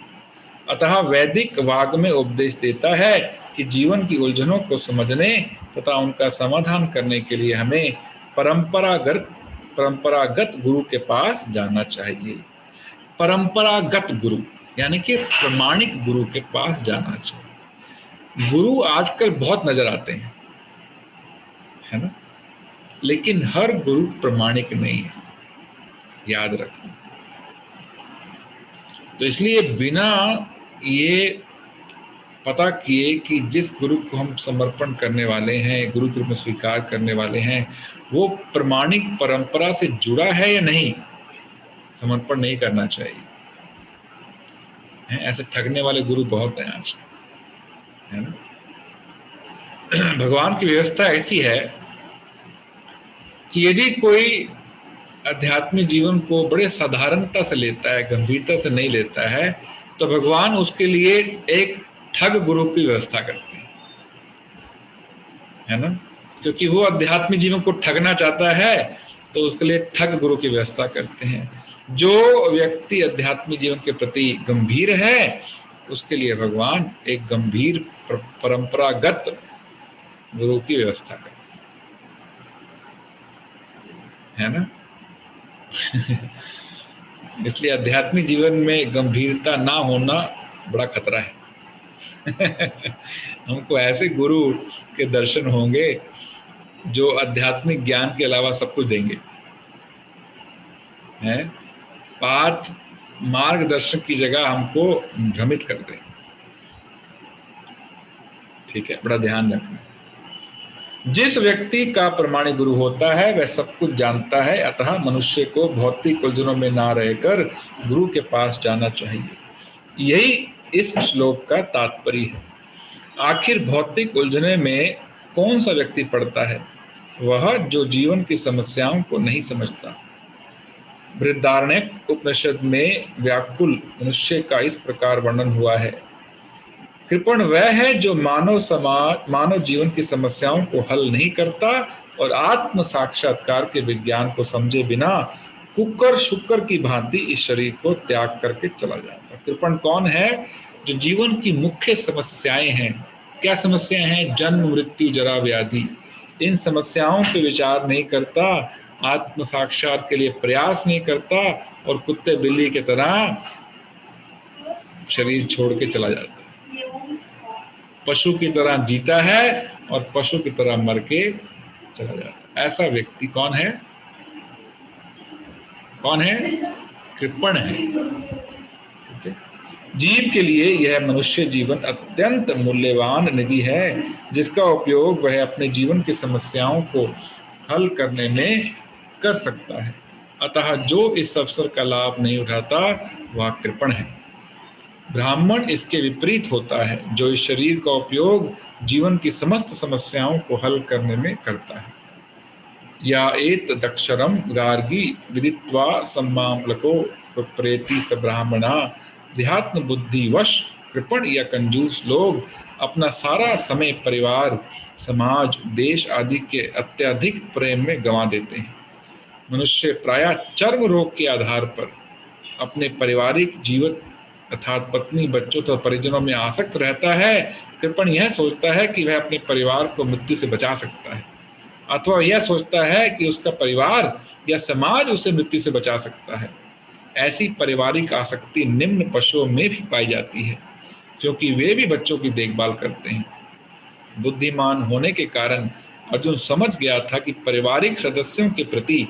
अतः वैदिक वाग्मय उपदेश देता है कि जीवन की उलझनों को समझने तथा उनका समाधान करने के लिए हमें परंपरागत गुरु के पास जाना चाहिए। परंपरागत गुरु यानी कि प्रमाणिक गुरु के पास जाना चाहिए। गुरु आजकल बहुत नजर आते हैं, है ना, लेकिन हर गुरु प्रमाणिक नहीं है, याद रखना। तो इसलिए बिना ये पता किए कि जिस गुरु को हम समर्पण करने वाले हैं, गुरु के रूप में स्वीकार करने वाले हैं, वो प्रमाणिक परंपरा से जुड़ा है या नहीं, समर्पण नहीं करना चाहिए। ऐसे ठगने वाले गुरु बहुत हैं आज, है ना। भगवान की व्यवस्था ऐसी है कि यदि कोई आध्यात्मिक जीवन को बड़े साधारणता से लेता है, गंभीरता से नहीं लेता है, तो भगवान उसके लिए एक ठग गुरु की व्यवस्था करते हैं, है ना। क्योंकि वो आध्यात्मिक जीवन को ठगना चाहता है तो उसके लिए ठग गुरु की व्यवस्था करते हैं। जो व्यक्ति आध्यात्मिक जीवन के प्रति गंभीर है उसके लिए भगवान एक गंभीर परंपरागत गुरु की व्यवस्था करते हैं, है ना। इसलिए आध्यात्मिक जीवन में गंभीरता ना होना बड़ा खतरा है। हमको ऐसे गुरु के दर्शन होंगे जो आध्यात्मिक ज्ञान के अलावा सब कुछ देंगे, हैं, पाठ मार्गदर्शन की जगह हमको भ्रमित कर दें। ठीक है, बड़ा ध्यान रखना। जिस व्यक्ति का प्रमाणिक गुरु होता है वह सब कुछ जानता है, अतः मनुष्य को भौतिक उलझनों में ना रहकर गुरु के पास जाना चाहिए। यही इस श्लोक का तात्पर्य है। आखिर भौतिक उलझने में कौन सा व्यक्ति पड़ता है? वह जो जीवन की समस्याओं को नहीं समझता। बृहदारण्यक उपनिषद में व्याकुल मनुष्य का इस प्रकार वर्णन हुआ है। कृपण वह है जो मानव जीवन की समस्याओं को हल नहीं करता और आत्म साक्षात्कार के विज्ञान को समझे बिना कुकर शुक्र की भांति इस शरीर को त्याग करके चला जाता। कृपण कौन है? जो जीवन की मुख्य समस्याएं हैं। क्या समस्याएं हैं? जन्म, मृत्यु, जरा, व्याधि। इन समस्याओं पे विचार नहीं करता, आत्म साक्षात के लिए प्रयास नहीं करता और कुत्ते बिल्ली की तरह शरीर छोड़ के चला जाता है। पशु की तरह जीता है और पशु की तरह मर के चला जाता है। ऐसा व्यक्ति कौन है? कौन है? कृपण है। ठीक है? जीव के लिए यह मनुष्य जीवन अत्यंत मूल्यवान निधि है जिसका उपयोग वह अपने जीवन की समस्याओं को हल करने में कर सकता है। अतः जो इस अवसर का लाभ नहीं उठाता वह कृपण है। ब्राह्मण इसके विपरीत होता है जो इस शरीर का उपयोग जीवन की समस्त समस्याओं को हल करने में करता है। या एत दक्षरम गार्गी विदित्वा सम्मामलको प्रेति स ब्राह्मणा। ध्यात्म बुद्धिवश कृपण या कंजूस लोग अपना सारा समय परिवार, समाज, देश आदि के अत्यधिक प्रेम में गंवा देते हैं। मनुष्य प्रायः चर्म रोग के आधार पर अपने पारिवारिक जीवन अर्थात पत्नी, बच्चों तथा परिजनों में आसक्त रहता है। कृपण यह सोचता है कि वह अपने परिवार को मृत्यु से बचा सकता है, अथवा यह सोचता है कि उसका परिवार या समाज उसे मृत्यु से बचा सकता है। ऐसी पारिवारिक आसक्ति निम्न पशुओं में भी पाई जाती है क्योंकि वे भी बच्चों की देखभाल करते हैं। बुद्धिमान होने के कारण अर्जुन समझ गया था कि पारिवारिक सदस्यों के प्रति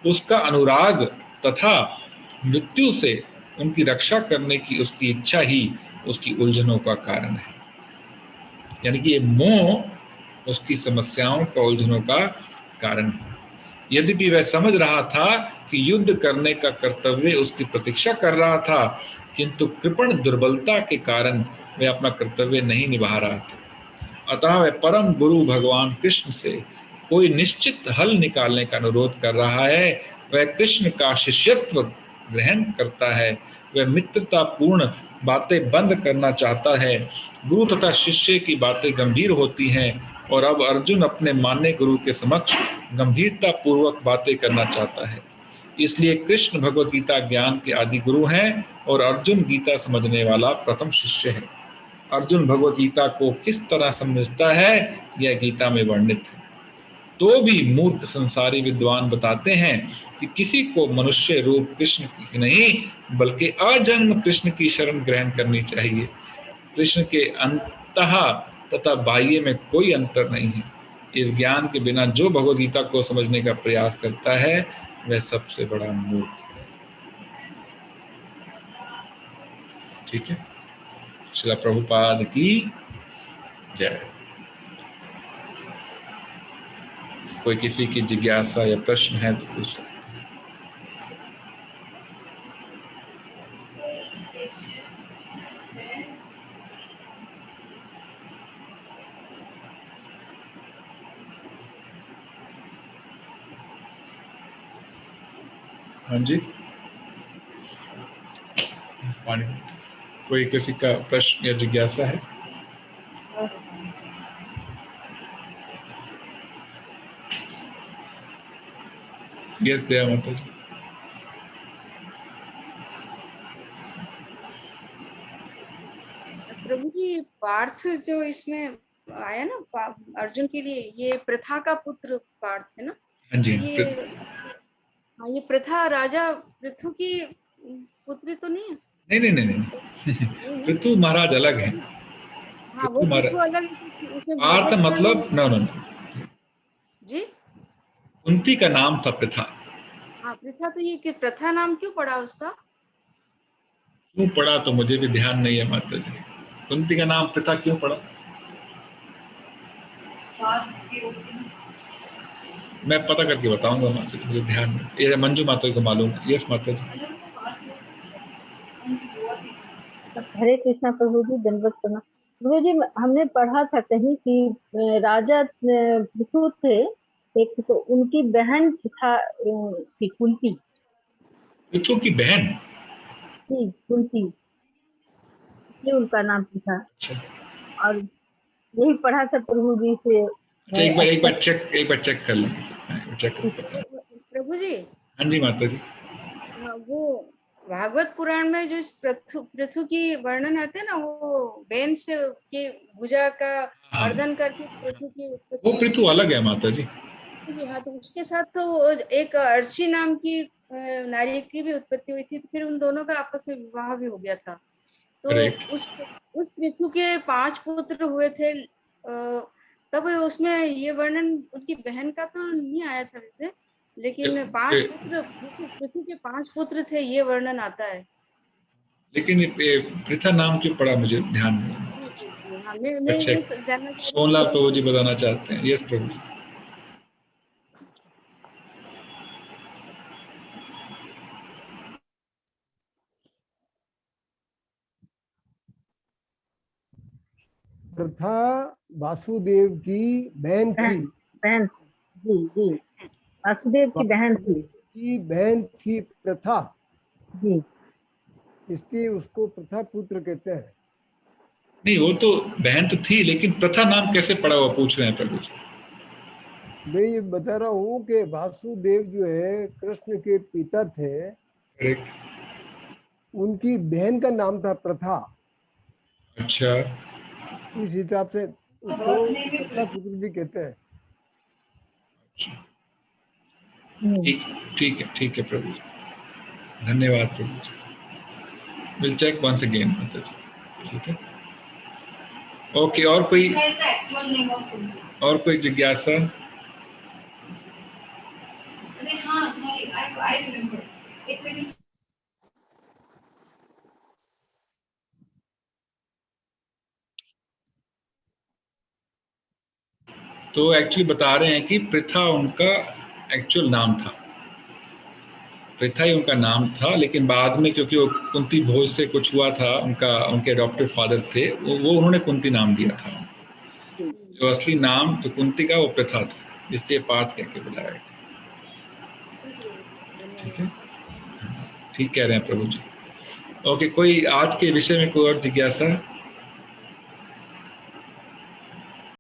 उसका अनुराग तथा मृत्यु से उनकी रक्षा करने की उसकी इच्छा ही उसकी उलझनों का कारण है। यानी कि ये मोह उसकी समस्याओं का, उलझनों का कारण है। यद्यपि वह समझ रहा था कि युद्ध करने का कर्तव्य उसकी प्रतीक्षा कर रहा था, किंतु कृपण दुर्बलता के कारण वह अपना कर्तव्य नहीं निभा रहा था। अतः वह परम गुरु भगवान कृष्ण से कोई निश्चित हल निकालने का अनुरोध कर रहा है। वह कृष्ण का शिष्यत्व ग्रहण करता है, वह मित्रतापूर्ण बातें बंद करना चाहता है। गुरु तथा शिष्य की बातें गंभीर होती हैं और अब अर्जुन अपने मान्य गुरु के समक्ष गंभीरता पूर्वक बातें करना चाहता है। इसलिए कृष्ण भगवत गीता ज्ञान के आदि गुरु हैं और अर्जुन गीता समझने वाला प्रथम शिष्य है। अर्जुन भगवत गीता को किस तरह समझता है यह गीता में वर्णित है। तो भी मूर्ख संसारी विद्वान बताते हैं कि किसी को मनुष्य रूप कृष्ण की नहीं बल्कि अजन्म कृष्ण की शरण ग्रहण करनी चाहिए। कृष्ण के अंतः तथा बाह्य में कोई अंतर नहीं है। इस ज्ञान के बिना जो भगवत गीता को समझने का प्रयास करता है वह सबसे बड़ा मूर्ख है। ठीक है, श्रील प्रभुपाद की जय। कोई किसी की जिज्ञासा या प्रश्न है तो पूछ सकते। हाँ जी, पानी। कोई किसी का प्रश्न या जिज्ञासा है? यस दया माता जी। प्रभु जी, पार्थ जो इसमें आया ना अर्जुन के लिए, ये प्रथा का पुत्र पार्थ है ना? हाँ जी, ये हाँ, ये प्रथा राजा पृथु की पुत्री तो नहीं है? नहीं नहीं नहीं नहीं नहीं ना? पृथु महाराज अलग है। हाँ, वो पृथु पृथु महाराज अलग है, उसमें पार्थ भागवत पुराण में मतलब नो नो नो, जी। कुंती का नाम था प्रथा। हाँ, प्रथा तो ये कि प्रथा नाम क्यों पड़ा उसका? क्यों पड़ा तो मुझे भी ध्यान नहीं है माता जी। कुंती का नाम प्रथा क्यों पड़ा मैं पता करके बताऊंगा माता जी, मुझे ध्यान नहीं। ये मंजू माता जी को मालूम है। यस माता जी। हरे कृष्णा प्रभु जी, दंडवत प्रणाम। प्रभु जी, हमने पढ़ा था कहीं कि राजा पृथु थे एक, तो उनकी बहन थी कुंती। पृथु की बहन? थी कुंती, ये उनका नाम था। अच्छा और यही पढ़ा था प्रभु जी से। अच्छा, एक बार चेक कर लेंगे, चेक कर पता। प्रभु जी, हाँ जी माता जी। हाँ, वो भागवत पुराण में जो इस पृथु पृथु की वर्णन आते हैं ना, वो बेन से के भुजा का हाँ, अर्धन करके पृथु की वो उत्पत्ति हुई पृथु थी। अलग है माता जी। जी हाँ, तो उसके साथ तो वो एक अर्ची नाम की नारी की भी उत्पत्ति हुई थी, तो फिर उन दोनों का आपस में विवाह भी हो गया था। तो करेक्ट। उस पृथु के 5 पुत्र हुए थे। तब उसमें ये वर्णन उनकी बहन का तो नहीं आया था वैसे, लेकिन 5 पुत्र, पृथु के 5 पुत्र थे, ये वर्णन आता है। लेकिन ये प्रथा नाम क्यों पड़ा मुझे ध्यान नहीं है जी माता जी जी। जी हाँ, मैं अच्छा, ये जानना चाह रही सोनलाल थी प्रभु कि जी बताना चाहते हैं। यस प्रभु जी। प्रथा वासुदेव की बहन थी। बहन जी जी, वासुदेव की बहन थी। वासुदेव की बहन थी प्रथा, जी, इसलिए उसको प्रथा पुत्र कहते हैं। नहीं, वो तो बहन तो थी, लेकिन प्रथा नाम कैसे पड़ा हुआ पूछ रहे हैं प्रभु जी। मैं ये बता रहा हूँ कि वासुदेव जो है कृष्ण के पिता थे, करेक्ट। उनकी बहन का नाम था प्रथा। अच्छा, इस हिसाब से उसको प्रथा पुत्र भी कहते हैं। ठीक ठीक है प्रभु जी। धन्यवाद प्रभु जी। विल चेक वंस अगेन माता जी। ठीक है, ओके। और कोई जिज्ञासा? तो एक्चुअली बता रहे हैं कि प्रथा उनका एक्चुअल नाम था, प्रथा ही उनका नाम था, लेकिन बाद में क्योंकि वो कुंती भोज से कुछ हुआ था, उनके अडॉप्टेड फादर थे वो उन्होंने कुंती नाम दिया था। जो असली नाम तो कुंती का वो प्रथा था, इसलिए पार्थ कह के बुलाया गया। ठीक है, ठीक कह रहे हैं प्रभु जी। ओके, कोई आज के विषय में कोई और जिज्ञासा?